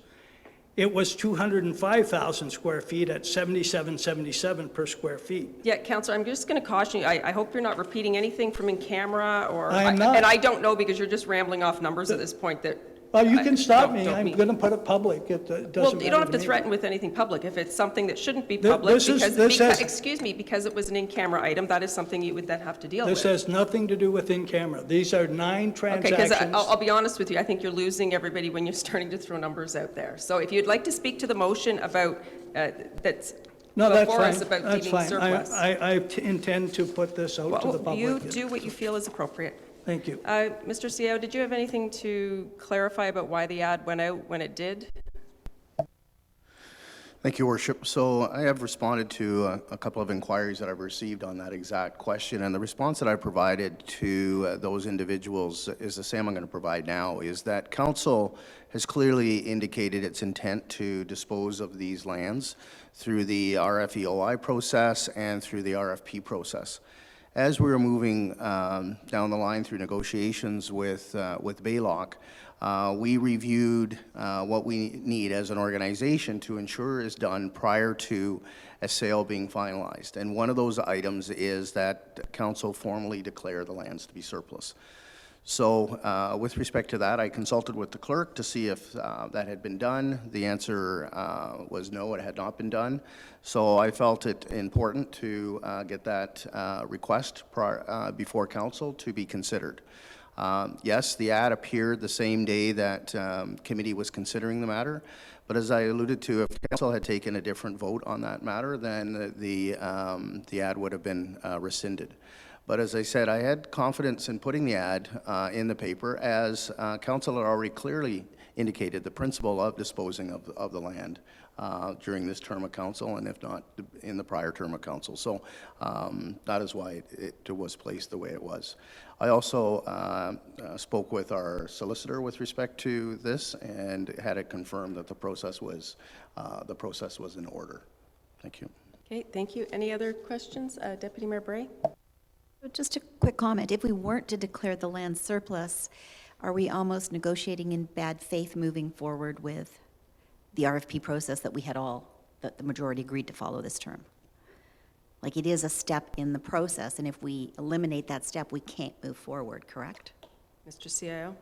it was 205,000 square feet at $77.77 per square feet. Yeah, Councillor, I'm just going to caution you. I hope you're not repeating anything from in camera, or I'm not. And I don't know, because you're just rambling off numbers at this point that. Well, you can stop me. don't I'm mean. going to put it public. It doesn't Well, you don't have matter to me. threaten with anything public. If it's something that shouldn't be Th- public, this is- because, this has- excuse me, because it was an in-camera item, that is something you would then have to deal This with. has nothing to do with in-camera. These are 9 Okay, transactions. because I'll be honest with you, I think you're losing everybody when you're starting to throw numbers out there. So if you'd like to speak to the motion about, that's No, that's before us fine. about That's deeming fine. surplus. I intend to put this out to the Well, public. you do what you feel is appropriate. Thank you. Mr. CEO, did you have anything to clarify about why the ad went out when it did? Thank you, Worship. So I have responded to a couple of inquiries that I've received on that exact question, and the response that I provided to those individuals is the same I'm going to provide now, is that Council has clearly indicated its intent to dispose of these lands through the RFEOI process and through the RFP process. as we were moving down the line through negotiations with Baylock, we reviewed what we need as an organization to ensure is done prior to a sale being finalized. And one of those items is that council formally declare the lands to be surplus. So with respect to that, I consulted with the clerk to see if that had been done. The answer was no, it had not been done. So I felt it important to get that request before council to be considered. Yes, the ad appeared the same day that committee was considering the matter, but as I alluded to, if council had taken a different vote on that matter, then the ad would have been rescinded. But as I said, I had confidence in putting the ad in the paper, as council had already clearly indicated the principle of disposing of the land during this term of council, and if not, in the prior term of council. So that is why it was placed the way it was. I also spoke with our solicitor with respect to this, and had it confirmed that the process was in order. Thank you. Okay, thank you. Any other questions? Deputy Mayor Bray? Just a quick comment. If we weren't to declare the land surplus, are we almost negotiating in bad faith moving forward with the RFP process that that the majority agreed to follow this term? Like, it is a step in the process, and if we eliminate that step, we can't move forward, correct? Mr. CIO?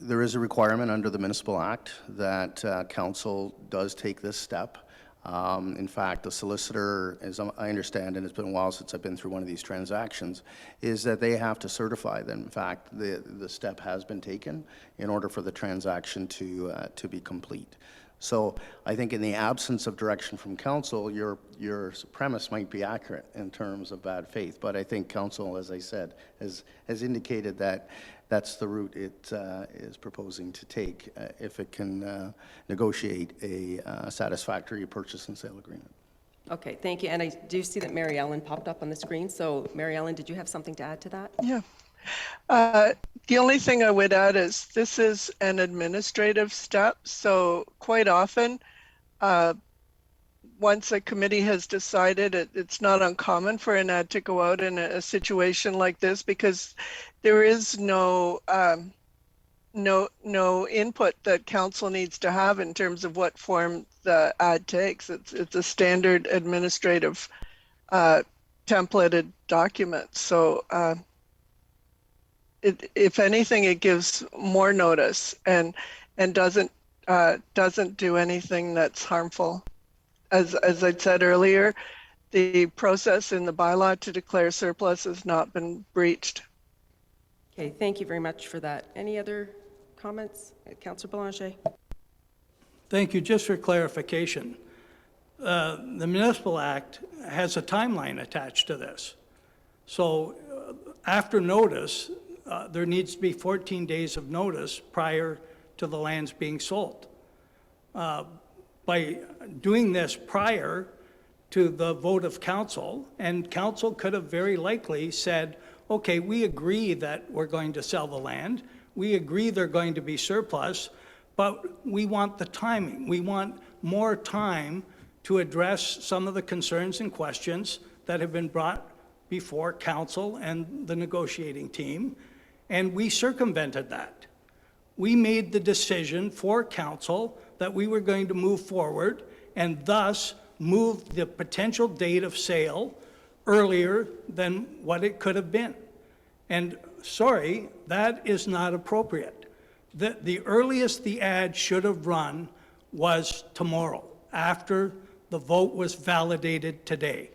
There is a requirement under the Municipal Act that council does take this step. In fact, the solicitor, as I understand, and it's been a while since I've been through one of these transactions, is that they have to certify that, in fact, the step has been taken in order for the transaction to be complete. So I think in the absence of direction from council, your premise might be accurate in terms of bad faith, but I think council, as I said, has indicated that that's the route it is proposing to take if it can negotiate a satisfactory purchase and sale agreement. Okay, thank you. And I do see that Mary Ellen popped up on the screen. So Mary Ellen, did you have something to add to that? Yeah. The only thing I would add is this is an administrative step. So quite often, once a committee has decided, it's not uncommon for an ad to go out in a situation like this, because there is no input that council needs to have in terms of what form the ad takes. It's a standard administrative templated document. So if anything, it gives more notice and doesn't do anything that's harmful. As I said earlier, the process in the bylaw to declare surplus has not been breached. Okay, thank you very much for that. Any other comments? Councillor Belanger? Thank you. Just for clarification, the Municipal Act has a timeline attached to this. So after notice, there needs to be 14 days of notice prior to the lands being sold. By doing this prior to the vote of council, and council could have very likely said, okay, we agree that we're going to sell the land, we agree they're going to be surplus, but we want the timing. We want more time to address some of the concerns and questions that have been brought before council and the negotiating team, and we circumvented that. We made the decision for council that we were going to move forward and thus move the potential date of sale earlier than what it could have been. And sorry, that is not appropriate. The earliest the ad should have run was tomorrow, after the vote was validated today.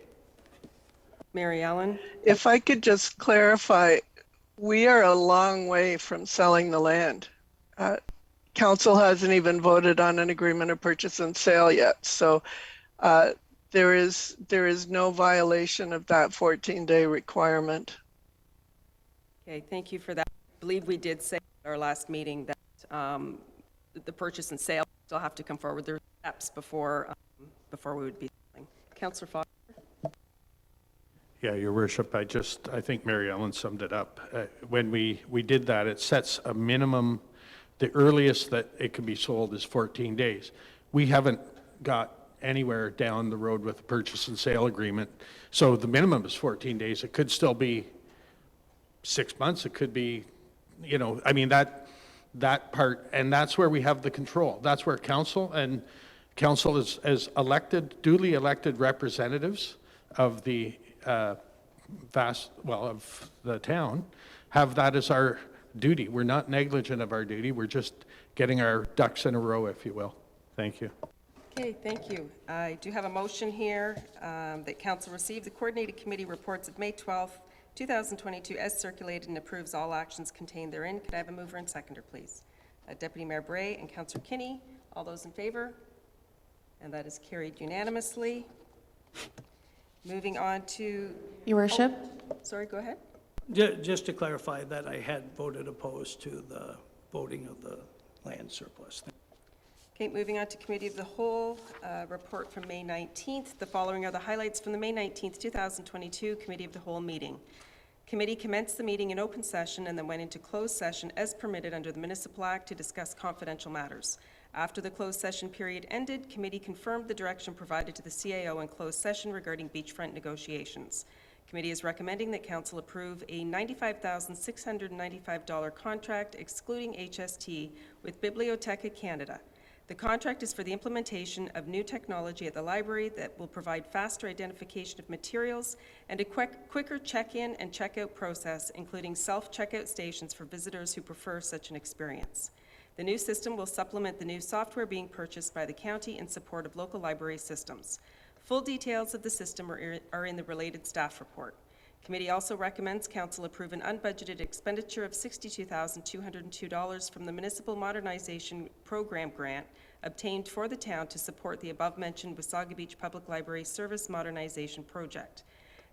Mary Ellen? If I could just clarify, we are a long way from selling the land. Council hasn't even voted on an agreement of purchase and sale yet. So there is no violation of that 14-day requirement. Okay, thank you for that. I believe we did say at our last meeting that the purchase and sale still have to come forward. There are steps before we would be selling. Councillor Foster? Yeah, Your Worship, I think Mary Ellen summed it up. When we did that, it sets a minimum. The earliest that it can be sold is 14 days. We haven't got anywhere down the road with the purchase and sale agreement. So the minimum is 14 days. It could still be 6 months. It could be, I mean, that part, and that's where we have the control. That's where council is as elected, duly elected representatives of the of the town, have that as our duty. We're not negligent of our duty. We're just getting our ducks in a row, if you will. Thank you. Okay, thank you. I do have a motion here that council receive the coordinated committee reports of May 12th, 2022 as circulated and approves all actions contained therein. Could I have a mover and seconder, please? Deputy Mayor Bray and Councillor Kinney. All those in favor? And that is carried unanimously. Moving on to... Your worship? Sorry, go ahead. Just to clarify that I had voted opposed to the voting of the land surplus. Okay, moving on to Committee of the Whole, report from May 19th. The following are the highlights from the May 19th, 2022 Committee of the Whole meeting. Committee commenced the meeting in open session and then went into closed session as permitted under the Municipal Act to discuss confidential matters. After the closed session period ended, committee confirmed the direction provided to the CAO in closed session regarding beachfront negotiations. Committee is recommending that council approve a $95,695 contract excluding HST with Biblioteca Canada. The contract is for the implementation of new technology at the library that will provide faster identification of materials and a quicker check-in and check-out process, including self-checkout stations for visitors who prefer such an experience. The new system will supplement the new software being purchased by the county in support of local library systems. Full details of the system are in the related staff report. Committee also recommends council approve an unbudgeted expenditure of $62,202 from the Municipal Modernization Program grant obtained for the town to support the above-mentioned Wasaga Beach Public Library Service Modernization Project.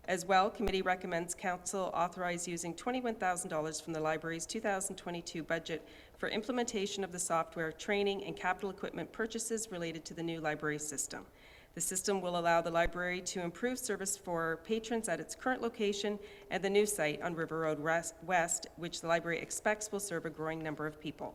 As well, committee recommends council authorize using $21,000 from the library's 2022 budget for implementation of the software, training, and capital equipment purchases related to the new library system. The system will allow the library to improve service for patrons at its current location and the new site on River Road West, which the library expects will serve a growing number of people.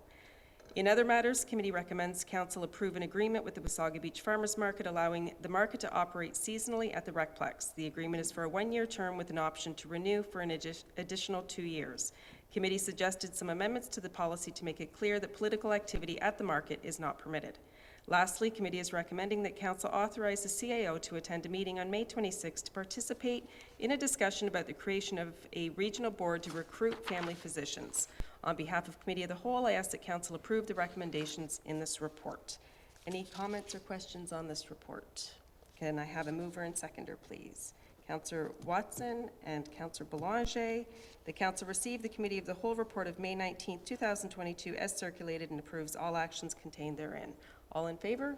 In other matters, committee recommends council approve an agreement with the Wasaga Beach Farmers Market allowing the market to operate seasonally at the Recplex. The agreement is for a one-year term with an option to renew for an additional 2 years. Committee suggested some amendments to the policy to make it clear that political activity at the market is not permitted. Lastly, committee is recommending that council authorize the CAO to attend a meeting on May 26 to participate in a discussion about the creation of a regional board to recruit family physicians. On behalf of Committee of the Whole, I ask that council approve the recommendations in this report. Any comments or questions on this report? Can I have a mover and seconder, please? Councillor Watson and Councillor Belanger. The council received the Committee of the Whole report of May 19, 2022 as circulated and approves all actions contained therein. All in favor?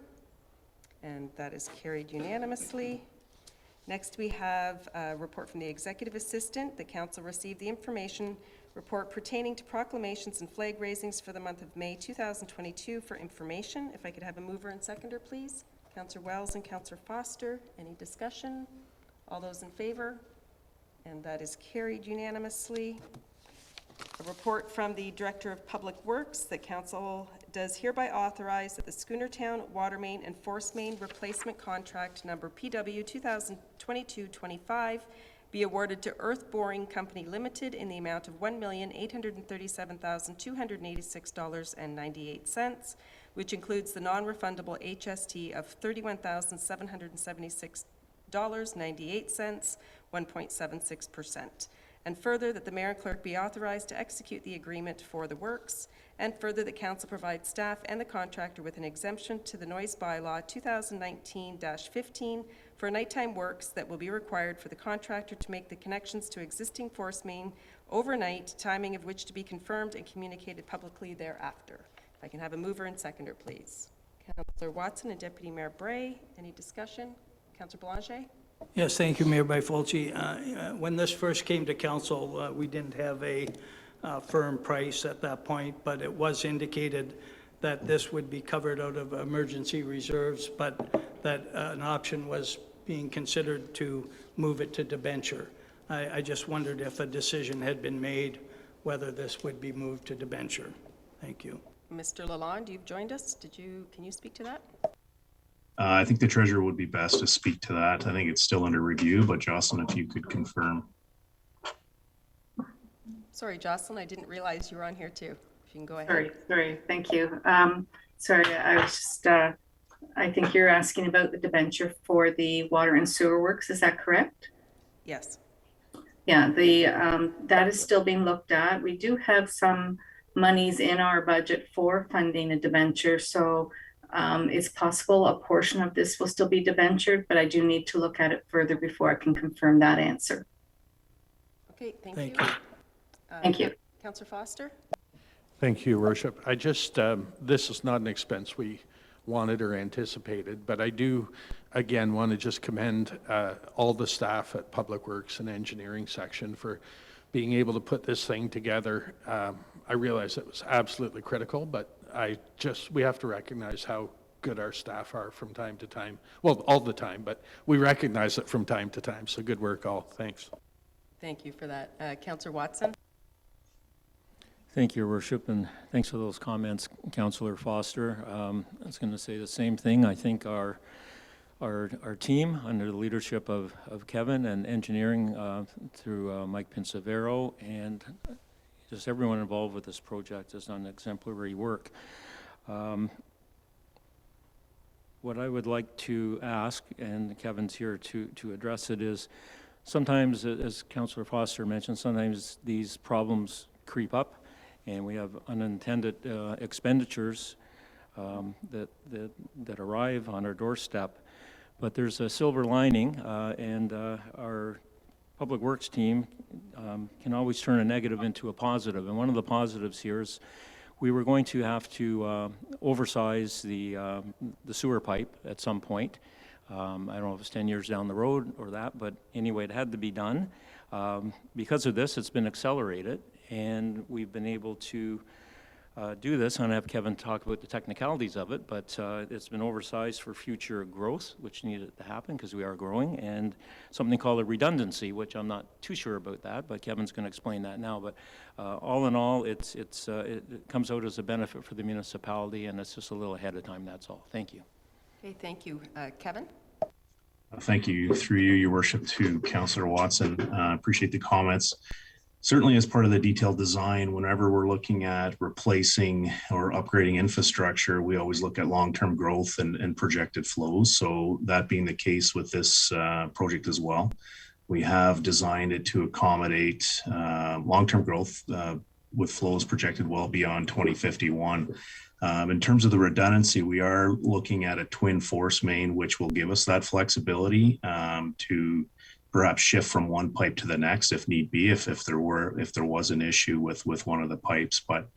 And that is carried unanimously. Next, we have a report from the Executive Assistant. The council received the information report pertaining to proclamations and flag raisings for the month of May 2022 for information. If I could have a mover and seconder, please. Councillor Wells and Councillor Foster. Any discussion? All those in favor? And that is carried unanimously. A report from the Director of Public Works that council does hereby authorize that the Schoonertown Water Main and Force Main Replacement Contract number PW 2022-25 be awarded to Earth Boring Company Limited in the amount of $1,837,286.98, which includes the non-refundable HST of $31,776.98, 1.76%. And further, that the mayor and clerk be authorized to execute the agreement for the works, and further that council provide staff and the contractor with an exemption to the noise bylaw 2019-15 for nighttime works that will be required for the contractor to make the connections to existing force main overnight, timing of which to be confirmed and communicated publicly thereafter. If I can have a mover and seconder, please. Councillor Watson and Deputy Mayor Bray. Any discussion? Councillor Belanger? Yes, thank you, Mayor Byfolchi. When this first came to council, we didn't have a firm price at that point, but it was indicated that this would be covered out of emergency reserves, but that an option was being considered to move it to debenture. I just wondered if a decision had been made whether this would be moved to debenture. Thank you. Mr. Lalonde, you've joined us. Can you speak to that? I think the treasurer would be best to speak to that. I think it's still under review, but Jocelyn, if you could confirm. Sorry, Jocelyn, I didn't realize you were on here too. If you can go ahead. Sorry, thank you. Sorry, I was just, I think you're asking about the debenture for the water and sewer works, is that correct? Yes. Yeah, that is still being looked at. We do have some monies in our budget for funding a debenture, so it's possible a portion of this will still be debentured, but I do need to look at it further before I can confirm that answer. Okay, thank Thank you. you. Thank you. Councillor Foster? Thank you, Your Worship. I just, this is not an expense we wanted or anticipated, but I do, again, want to just commend all the staff at Public Works and Engineering section for being able to put this thing together. I realize it was absolutely critical, but we have to recognize how good our staff are from time to time. Well, all the time, but we recognize it from time to time. So good work, all. Thanks. Thank you for that. Councillor Watson? Thank you, Your Worship, and thanks for those comments, Councillor Foster. I was going to say the same thing. I think our team, under the leadership of Kevin and engineering through Mike Pinsavero, and just everyone involved with this project has done exemplary work. What I would like to ask, and Kevin's here to address it, is sometimes, as Councillor Foster mentioned, sometimes these problems creep up, and we have unintended expenditures that arrive on our doorstep. But there's a silver lining, and our Public Works team can always turn a negative into a positive. And one of the positives here is we were going to have to oversize the sewer pipe at some point. I don't know if it's 10 years down the road or that, but anyway, it had to be done. Because of this, it's been accelerated, and we've been able to do this. I'm going to have Kevin talk about the technicalities of it, but it's been oversized for future growth, which needed to happen because we are growing, and something called a redundancy, which I'm not too sure about that, but Kevin's going to explain that now. But all in all, it comes out as a benefit for the municipality, and it's just a little ahead of time, that's all. Thank you. Okay, thank you. Kevin? Thank you, through you, Your Worship, to Councillor Watson. Appreciate the comments. Certainly, as part of the detailed design, whenever we're looking at replacing or upgrading infrastructure, we always look at long-term growth and projected flows. So that being the case with this project as well, we have designed it to accommodate long-term growth with flows projected well beyond 2051. In terms of the redundancy, we are looking at a twin force main, which will give us that flexibility to perhaps shift from one pipe to the next if need be, if there was an issue with one of the pipes. But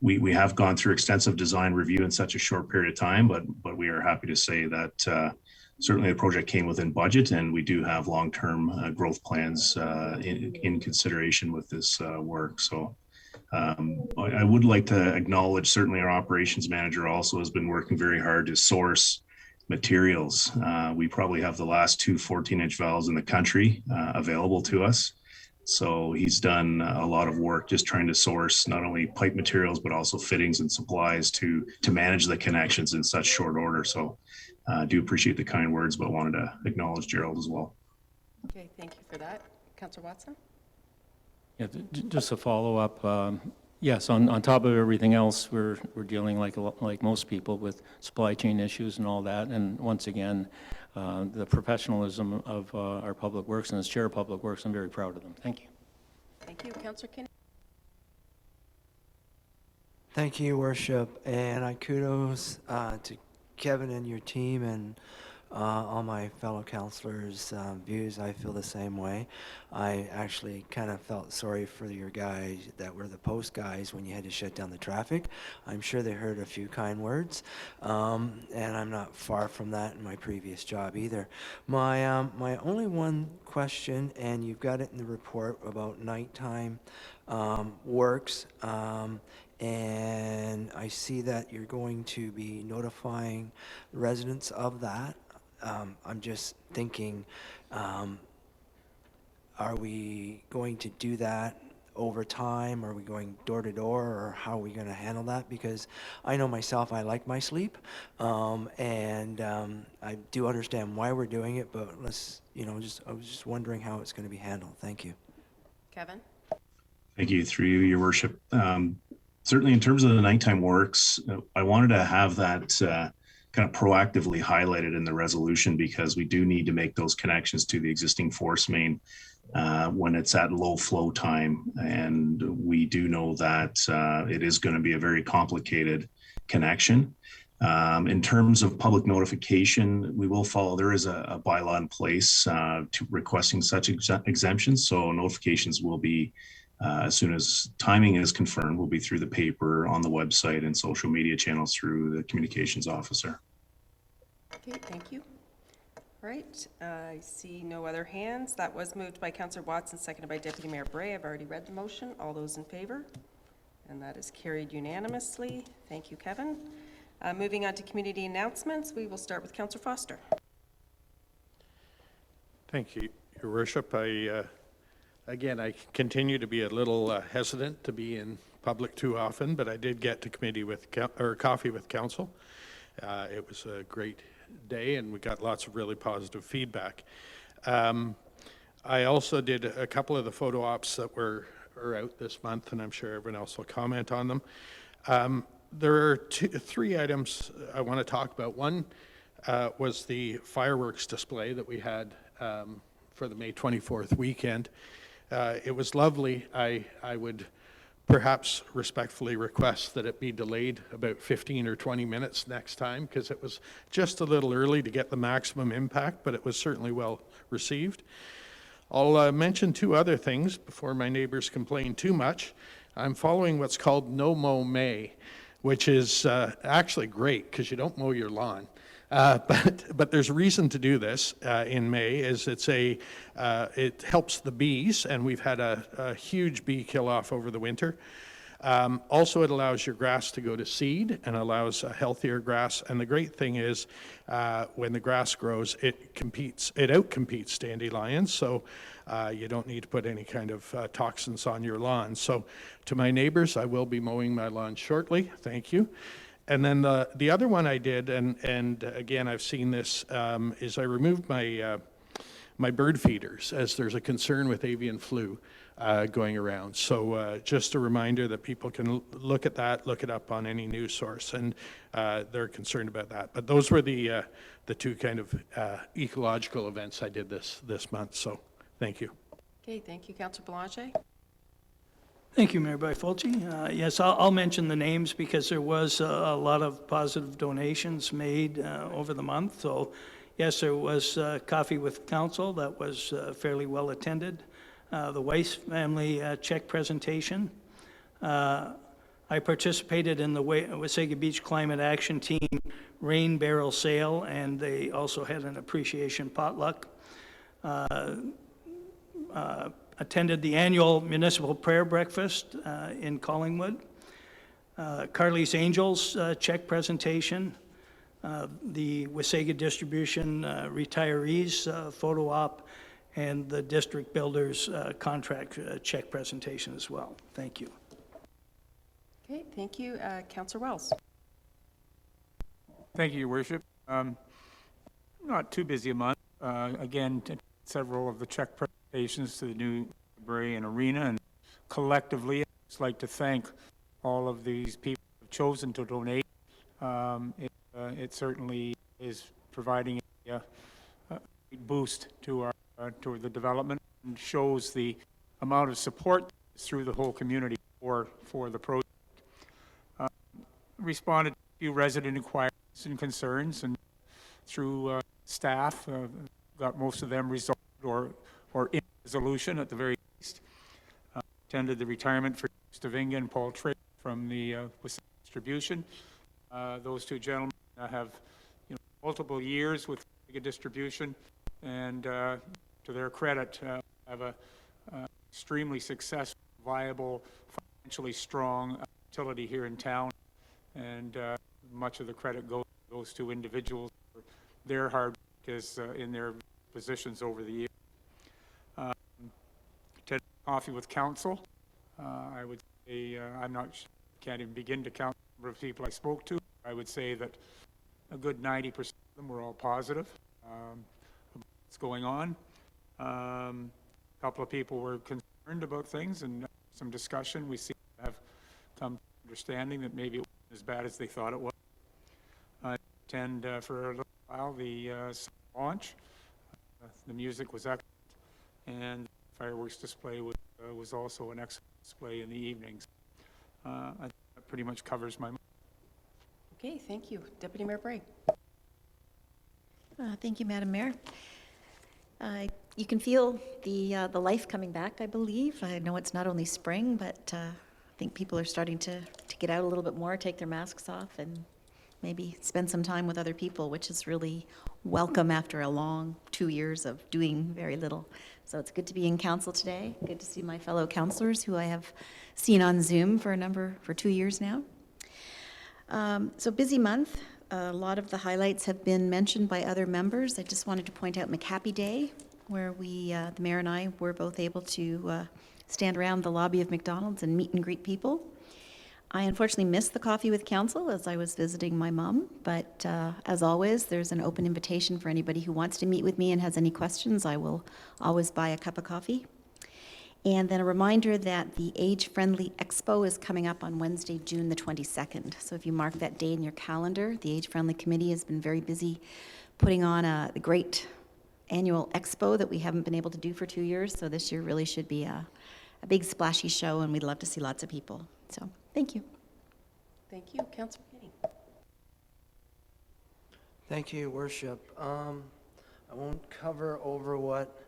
we have gone through extensive design review in such a short period of time, but we are happy to say that certainly the project came within budget, and we do have long-term growth plans in consideration with this work. So I would like to acknowledge, certainly our operations manager also has been working very hard to source materials. We probably have the last two 14-inch valves in the country available to us. So he's done a lot of work just trying to source not only pipe materials, but also fittings and supplies to manage the connections in such short order. So I do appreciate the kind words, but wanted to acknowledge Gerald as well. Okay, thank you for that. Councillor Watson? Yeah, just a follow-up. Yes, on top of everything else, we're dealing like most people with supply chain issues and all that. And once again, the professionalism of our Public Works and as Chair of Public Works, I'm very proud of them. Thank you. Thank you. Councillor Kinney? Thank you, Your Worship, and I kudos to Kevin and your team and all my fellow councillors' views. I feel the same way. I actually kind of felt sorry for your guys that were the post guys when you had to shut down the traffic. I'm sure they heard a few kind words, and I'm not far from that in my previous job either. My only one question, and you've got it in the report about nighttime works, and I see that you're going to be notifying residents of that. I'm just thinking, are we going to do that over time? Are we going door to door, or how are we going to handle that? Because I know myself, I like my sleep, and I do understand why we're doing it, but I was just wondering how it's going to be handled. Thank you. Kevin? Thank you, through you, Your Worship. Certainly in terms of the nighttime works, I wanted to have that kind of proactively highlighted in the resolution, because we do need to make those connections to the existing force main when it's at low flow time. And we do know that it is going to be a very complicated connection. In terms of public notification, we will follow, there is a bylaw in place to requesting such exemptions. So notifications will be, as soon as timing is confirmed, will be through the paper, on the website, and social media channels through the communications officer. Okay, thank you. All right, I see no other hands. That was moved by Councillor Watson, seconded by Deputy Mayor Bray. I've already read the motion. All those in favor? And that is carried unanimously. Thank you, Kevin. Moving on to community announcements, we will start with Councillor Foster. Thank you, Your Worship. Again, I continue to be a little hesitant to be in public too often, but I did get to committee with coffee with council. It was a great day, and we got lots of really positive feedback. I also did a couple of the photo ops that are out this month, and I'm sure everyone else will comment on them. There are three items I want to talk about. One was the fireworks display that we had for the May 24th weekend. It was lovely. I would perhaps respectfully request that it be delayed about 15 or 20 minutes next time, because it was just a little early to get the maximum impact, but it was certainly well received. I'll mention two other things before my neighbors complain too much. I'm following what's called No Mow May, which is actually great because you don't mow your lawn. But there's a reason to do this in May. It helps the bees, and we've had a huge bee kill off over the winter. Also, it allows your grass to go to seed and allows a healthier grass. And the great thing is, when the grass grows, it outcompetes dandelions. So you don't need to put any kind of toxins on your lawn. So to my neighbors, I will be mowing my lawn shortly. Thank you. And then the other one I did, and again, I've seen this, is I removed my my bird feeders, as there's a concern with avian flu going around. So just a reminder that people can look at that, look it up on any news source, and they're concerned about that. But those were the two kind of ecological events I did this month. So thank you. Okay, thank you, Councillor Belanger. Thank you, Mayor Byfolchi. Yes, I'll mention the names because there was a lot of positive donations made over the month. So, yes, there was Coffee with Council that was fairly well attended. The Weiss family check presentation. I participated in the Wasaga Beach Climate Action Team rain barrel sale, and they also had an appreciation potluck. Attended the annual municipal prayer breakfast in Collingwood. Carly's Angels check presentation. The Wasaga Distribution retirees photo op, and the district builders contract check presentation as well. Thank you. Okay, thank you. Councillor Wells. Thank you, Your Worship. Not too busy a month. Again, several of the check presentations to the new library and arena, and collectively, I'd just like to thank all of these people who have chosen to donate. It certainly is providing a boost to the development, and shows the amount of support through the whole community for the project. Responded to a few resident inquiries and concerns, and through staff, got most of them resolved or in resolution at the very least. Attended the retirement for Stavinga and Paul Tripp from the distribution. Those two gentlemen have multiple years with distribution, and to their credit, have a extremely successful, viable, financially strong utility here in town, and much of the credit goes to those two individuals for their hard work in their positions over the years. Attended coffee with council. I would say, can't even begin to count the number of people I spoke to. I would say that a good 90% of them were all positive about what's going on. A couple of people were concerned about things, and some discussion. We seem to have come to understanding that maybe it wasn't as bad as they thought it was. I attend for a little while the launch. The music was excellent, and the fireworks display was also an excellent display in the evenings. I think that pretty much covers my. Okay, thank you. Deputy Mayor Bray. Thank you, Madam Mayor. You can feel the life coming back, I believe. I know it's not only spring, but I think people are starting to get out a little bit more, take their masks off, and maybe spend some time with other people, which is really welcome after a long 2 years of doing very little. So it's good to be in council today. Good to see my fellow councillors who I have seen on Zoom for 2 years now. So busy month. A lot of the highlights have been mentioned by other members. I just wanted to point out McHappy Day, where the mayor and I were both able to stand around the lobby of McDonald's and meet and greet people. I unfortunately missed the coffee with council as I was visiting my mom, but as always, there's an open invitation for anybody who wants to meet with me and has any questions. I will always buy a cup of coffee. And then a reminder that the Age Friendly Expo is coming up on Wednesday, June the 22nd. So if you mark that day in your calendar, the Age Friendly Committee has been very busy putting on the great annual expo that we haven't been able to do for 2 years. So this year really should be a big splashy show, and we'd love to see lots of people. So thank you. Thank you. Councillor Kenny. Thank you, Worship. I won't cover over what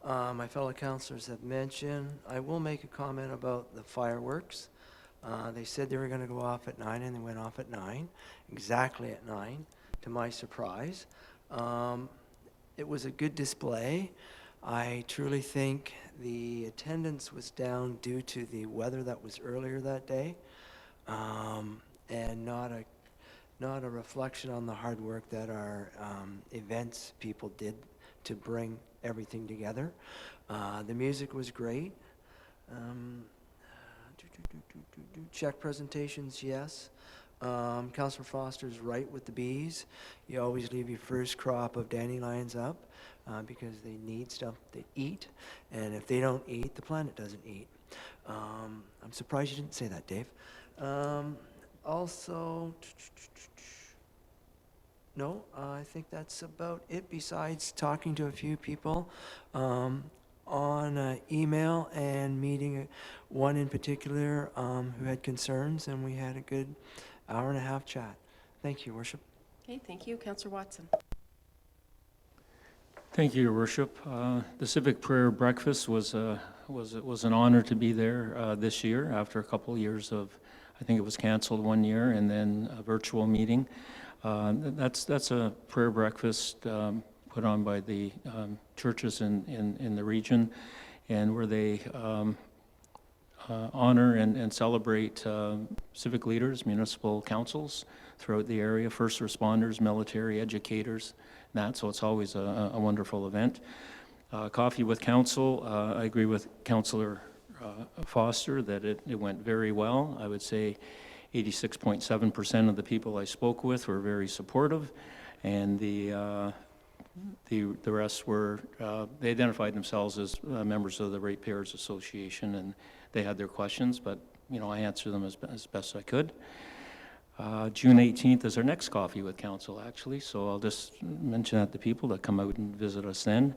my fellow councillors have mentioned. I will make a comment about the fireworks. They said they were going to go off at 9, and they went off at 9, exactly at 9, to my surprise. It was a good display. I truly think the attendance was down due to the weather that was earlier that day, and not a reflection on the hard work that our events people did to bring everything together. The music was great. Check presentations, yes. Councillor Foster's right with the bees. You always leave your first crop of dandelions up because they need stuff to eat, and if they don't eat, the planet doesn't eat. I'm surprised you didn't say that, Dave. Also, no, I think that's about it, besides talking to a few people on email and meeting one in particular who had concerns, and we had a good hour-and-a-half chat. Thank you, Worship. Okay, thank you. Councillor Watson. Thank you, Your Worship. The Civic Prayer Breakfast was an honor to be there this year after a couple of years of, I think it was canceled one year, and then a virtual meeting. That's a prayer breakfast put on by the churches in the region, and where they honor and celebrate civic leaders, municipal councils throughout the area, first responders, military, educators, so it's always a wonderful event. Coffee with council, I agree with Councillor Foster that it went very well. I would say 86.7% of the people I spoke with were very supportive, and the rest were, they identified themselves as members of the Ratepayers Association, and they had their questions, but I answered them as best I could. June 18th is our next Coffee with Council, actually, so I'll just mention that to people that come out and visit us then.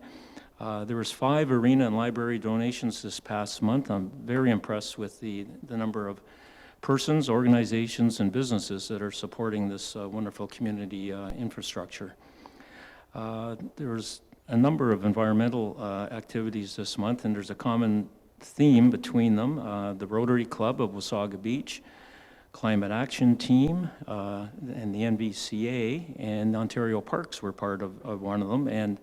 There was 5 arena and library donations this past month. I'm very impressed with the number of persons, organizations, and businesses that are supporting this wonderful community infrastructure. There's a number of environmental activities this month, and there's a common theme between them. The Rotary Club of Wasaga Beach, Climate Action Team, and the NBCA, and Ontario Parks were part of one of them, and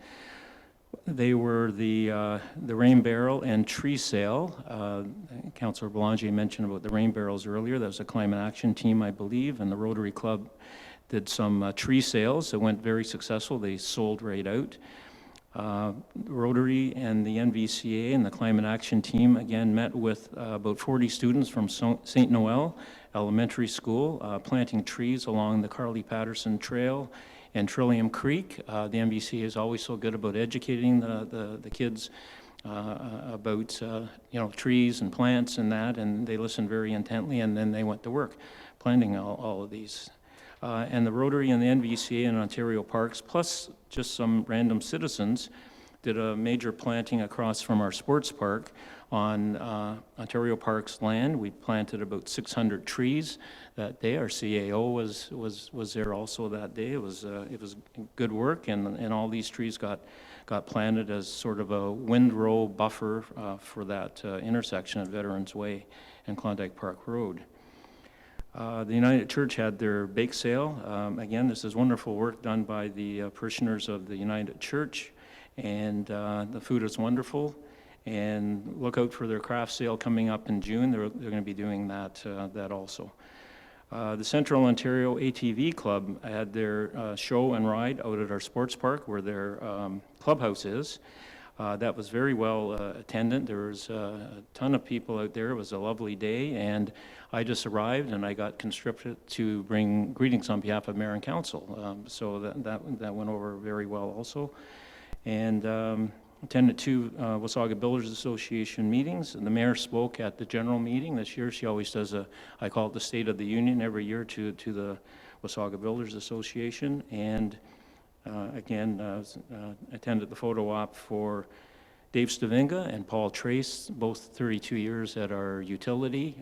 they were the rain barrel and tree sale. Councillor Belanger mentioned about the rain barrels earlier. That was a Climate Action Team, I believe, and the Rotary Club did some tree sales that went very successful. They sold right out. Rotary and the NVCA and the Climate Action Team again met with about 40 students from St. Noel Elementary School, planting trees along the Carly Patterson Trail and Trillium Creek. The NVCA is always so good about educating the kids about trees and plants and that, and they listened very intently, and then they went to work planting all of these. And the Rotary and the NVCA and Ontario Parks, plus just some random citizens, did a major planting across from our sports park on Ontario Parks land. We planted about 600 trees that day. Our CAO was there also that day. It was good work, and all these trees got planted as sort of a windrow buffer for that intersection at Veterans Way and Klondike Park Road. The United Church had their bake sale. Again, this is wonderful work done by the parishioners of the United Church, and the food is wonderful. And look out for their craft sale coming up in June. They're going to be doing that also. The Central Ontario ATV Club had their show and ride out at our sports park where their clubhouse is. That was very well attended. There was a ton of people out there. It was a lovely day, and I just arrived and I got conscripted to bring greetings on behalf of Mayor and Council. So that went over very well also. And attended two Wasaga Builders Association meetings, and the mayor spoke at the general meeting this year. She always does I call it the State of the Union every year to the Wasaga Builders Association, and again, attended the photo op for Dave Stavinga and Paul Trace, both 32 years at our utility.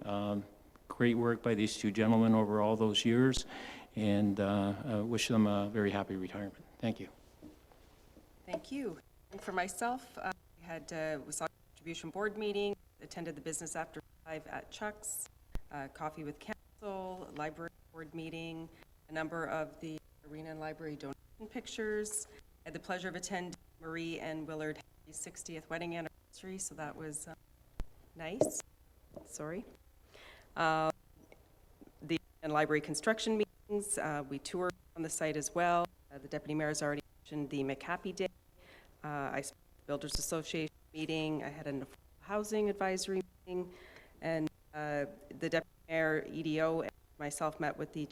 Great work by these two gentlemen over all those years, and wish them a very happy retirement. Thank you. Thank you. And for myself, I had Wasaga Distribution Board meeting, attended the Business After 5 at Chuck's, coffee with council, library board meeting, a number of the arena and library donation pictures. I had the pleasure of attending Marie and Willard Henry's 60th wedding anniversary, so that was nice. Sorry. The and library construction meetings, we toured on the site as well. The Deputy Mayor has already mentioned the McHappy Day. I spoke at the Builders Association meeting. I had an housing advisory meeting, and the Deputy Mayor, EDO, and myself met with the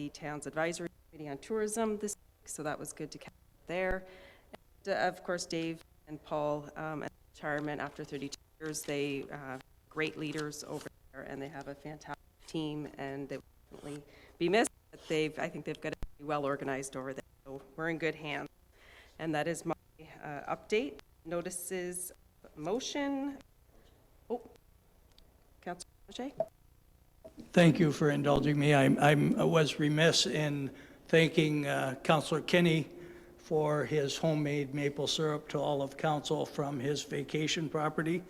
town's advisory committee on tourism this week, so that was good to catch up there. And, of course, Dave and Paul at retirement after 32 years, they great leaders over there, and they have a fantastic team, and they will definitely be missed. But I think they've got it pretty well organized over there, so we're in good hands. And that is my update. Notices motion. Oh, Councillor Jay. Thank you for indulging me. I was remiss in thanking Councillor Kinney for his homemade maple syrup to all of council from his vacation property.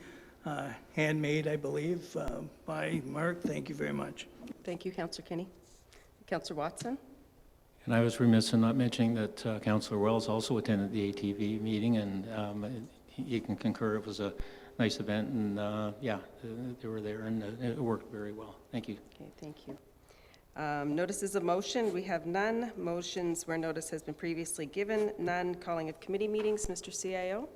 Handmade, I believe, by Mark. Thank you very much. Thank you, Councillor Kinney. Councillor Watson. And I was remiss in not mentioning that Councillor Wells also attended the ATV meeting, and he can concur it was a nice event, and yeah, they were there, and it worked very well. Thank you. Okay, thank you. Notices of motion, we have none. Motions where notice has been previously given, none. Calling of committee meetings, Mr. CIO.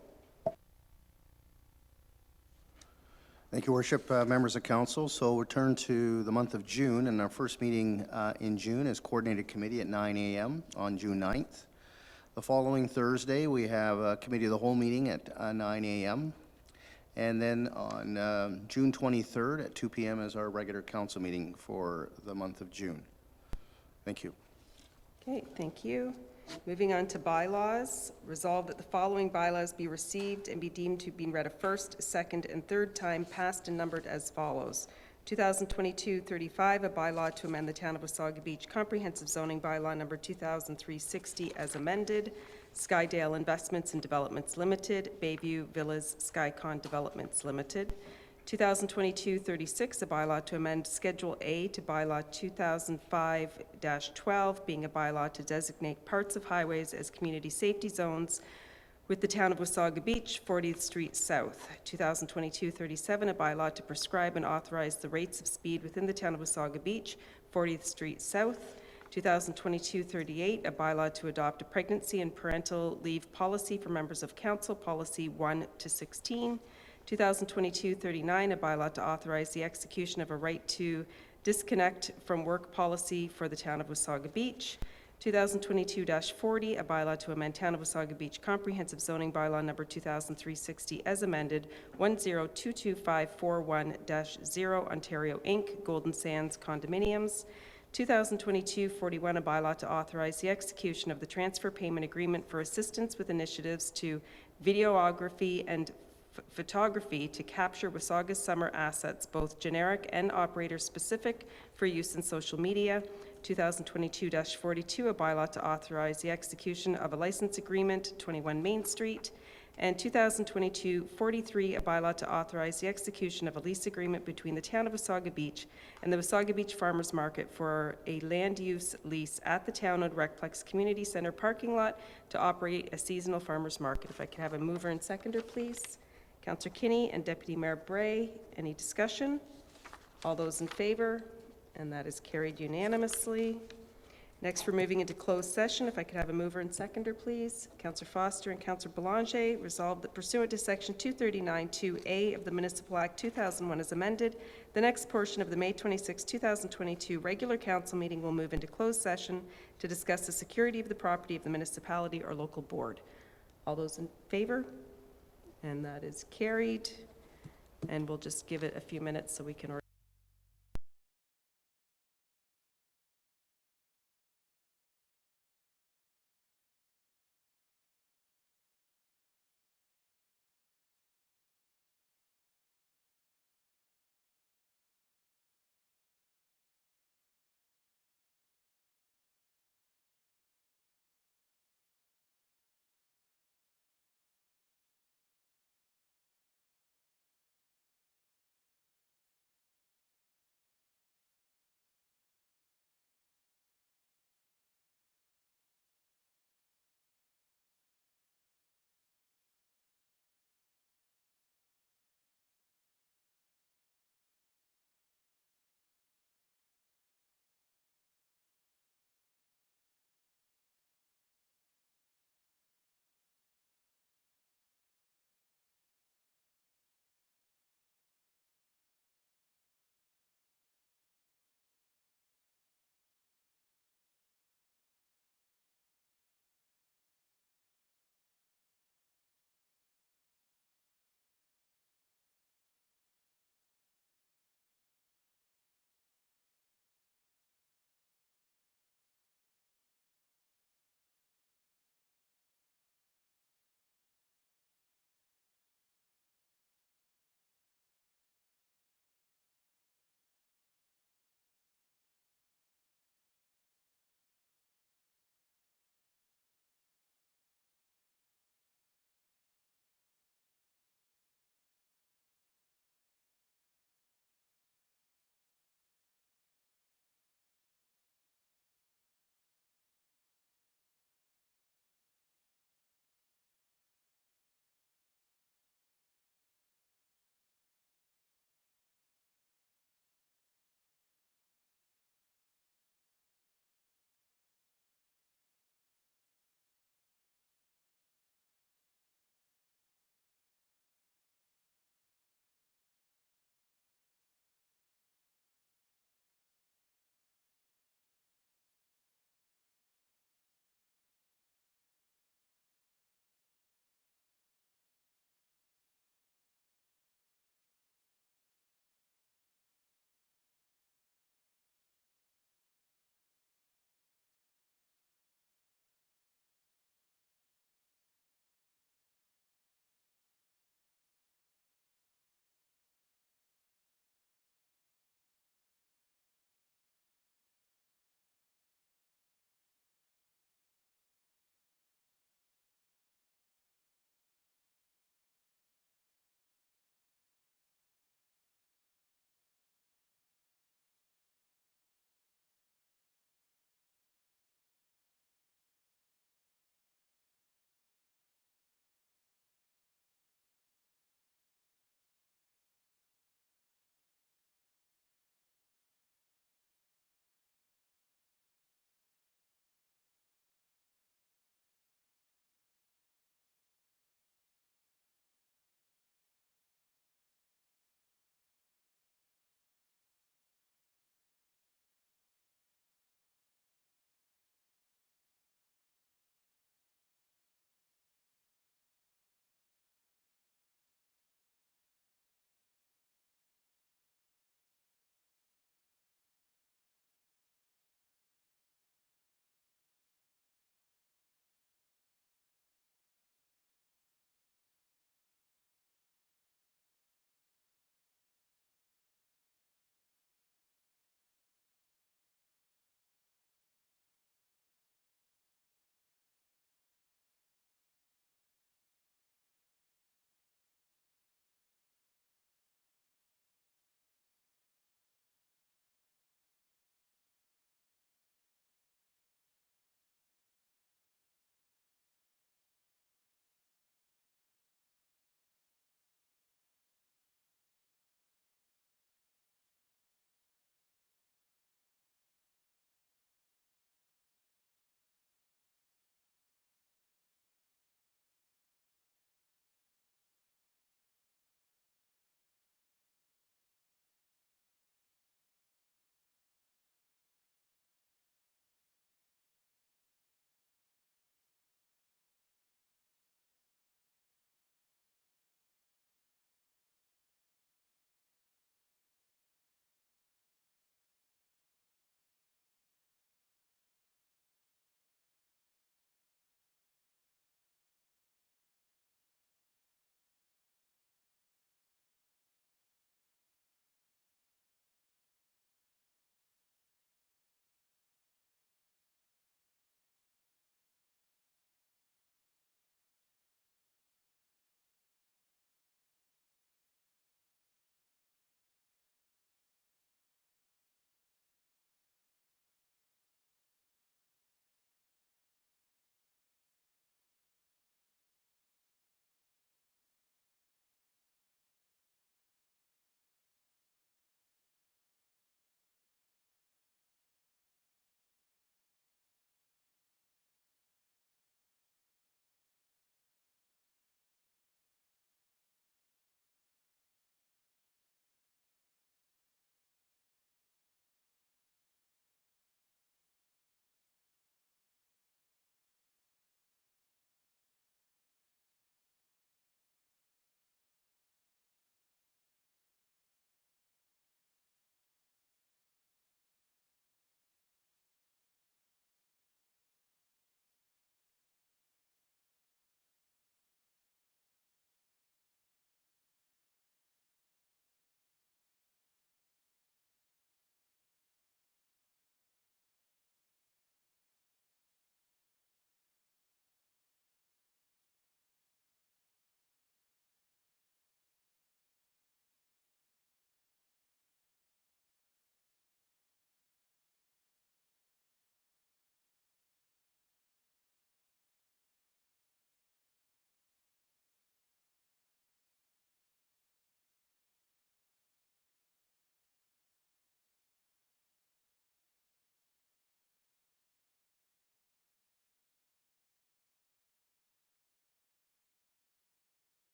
Thank you, Worship, members of council. So we'll turn to the month of June, and our first meeting in June is coordinated committee at 9 a.m. on June 9th. The following Thursday, we have a committee of the whole meeting at 9 a.m. And then on June 23rd at 2 p.m. is our regular council meeting for the month of June. Thank you. Okay, thank you. Moving on to bylaws. Resolved that the following bylaws be received and be deemed to have been read a first, second, and third time, passed and numbered as follows. 2022-35, a bylaw to amend the Town of Wasaga Beach Comprehensive Zoning Bylaw number 2360 as amended. Skydale Investments and Developments Limited, Bayview Villas Skycon Developments Limited. 2022-36, a bylaw to amend Schedule A to Bylaw 2005-12, being a bylaw to designate parts of highways as community safety zones with the Town of Wasaga Beach, 40th Street South. 2022-37, a bylaw to prescribe and authorize the rates of speed within the Town of Wasaga Beach, 40th Street South. 2022-38, a bylaw to adopt a pregnancy and parental leave policy for members of council, policy 1 to 16. 2022-39, a bylaw to authorize the execution of a right to disconnect from work policy for the town of Wasaga Beach. 2022-40, a bylaw to amend Town of Wasaga Beach Comprehensive Zoning Bylaw number 2360 as amended, 1022541-0, Ontario Inc., Golden Sands Condominiums. 2022-41, a bylaw to authorize the execution of the transfer payment agreement for assistance with initiatives to videography and photography to capture Wasaga's summer assets, both generic and operator-specific, for use in social media. 2022-42, a bylaw to authorize the execution of a license agreement, 21 Main Street. And 2022-43, a bylaw to authorize the execution of a lease agreement between the town of Wasaga Beach and the Wasaga Beach Farmers Market for a land use lease at the town-owned Recplex Community Center parking lot to operate a seasonal farmers market. If I could have a mover and seconder, please. Councillor Kinney and Deputy Mayor Bray, any discussion? All those in favor? And that is carried unanimously. Next, we're moving into closed session. If I could have a mover and seconder, please. Councillor Foster and Councillor Belanger, resolved that pursuant to Section 239(2)A of the Municipal Act 2001 as amended, the next portion of the May 26, 2022 regular council meeting will move into closed session to discuss the security of the property of the municipality or local board. All those in favor? And that is carried. And we'll just give it a few minutes so we can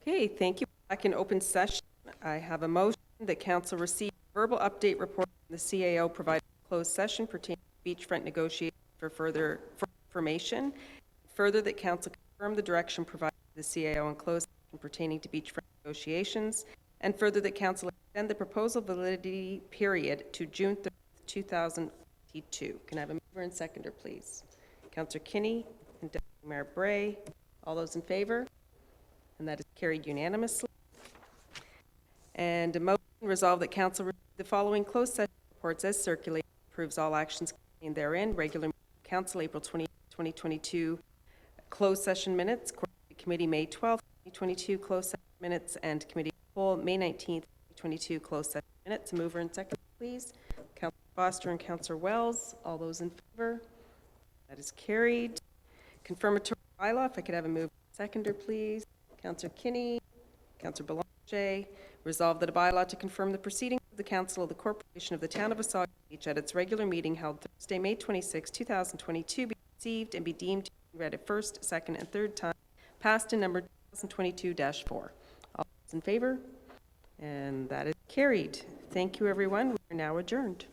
Okay, thank you. Back in open session, I have a motion that council receive verbal update report from the CAO provided in closed session pertaining to beachfront negotiations for further information. Further, that council confirm the direction provided to the CAO in closed session pertaining to beachfront negotiations. And further, that council extend the proposal validity period to June 30th, 2022. Can I have a mover and seconder, please? Councillor Kinney and Deputy Mayor Bray. All those in favor? And that is carried unanimously. And a motion resolved that council receive the following closed session reports as circulated, approves all actions contained therein. Regular meeting of council, April 20, 2022, closed session minutes, committee, May 12, 2022, closed session minutes, and committee of the whole, May 19th, 2022, closed session minutes. A mover and second, please. Councillor Foster and Councillor Wells. All those in favor? That is carried. Confirmatory bylaw, if I could have a mover and seconder, please. Councillor Kinney, Councillor Belanger. Resolved that a bylaw to confirm the proceedings of the Council of the Corporation of the Town of Wasaga Beach at its regular meeting held Thursday, May 26, 2022, be received and be deemed to be read a first, second, and third time, passed in number 2022-4. All those in favor? And that is carried. Thank you, everyone. We are now adjourned.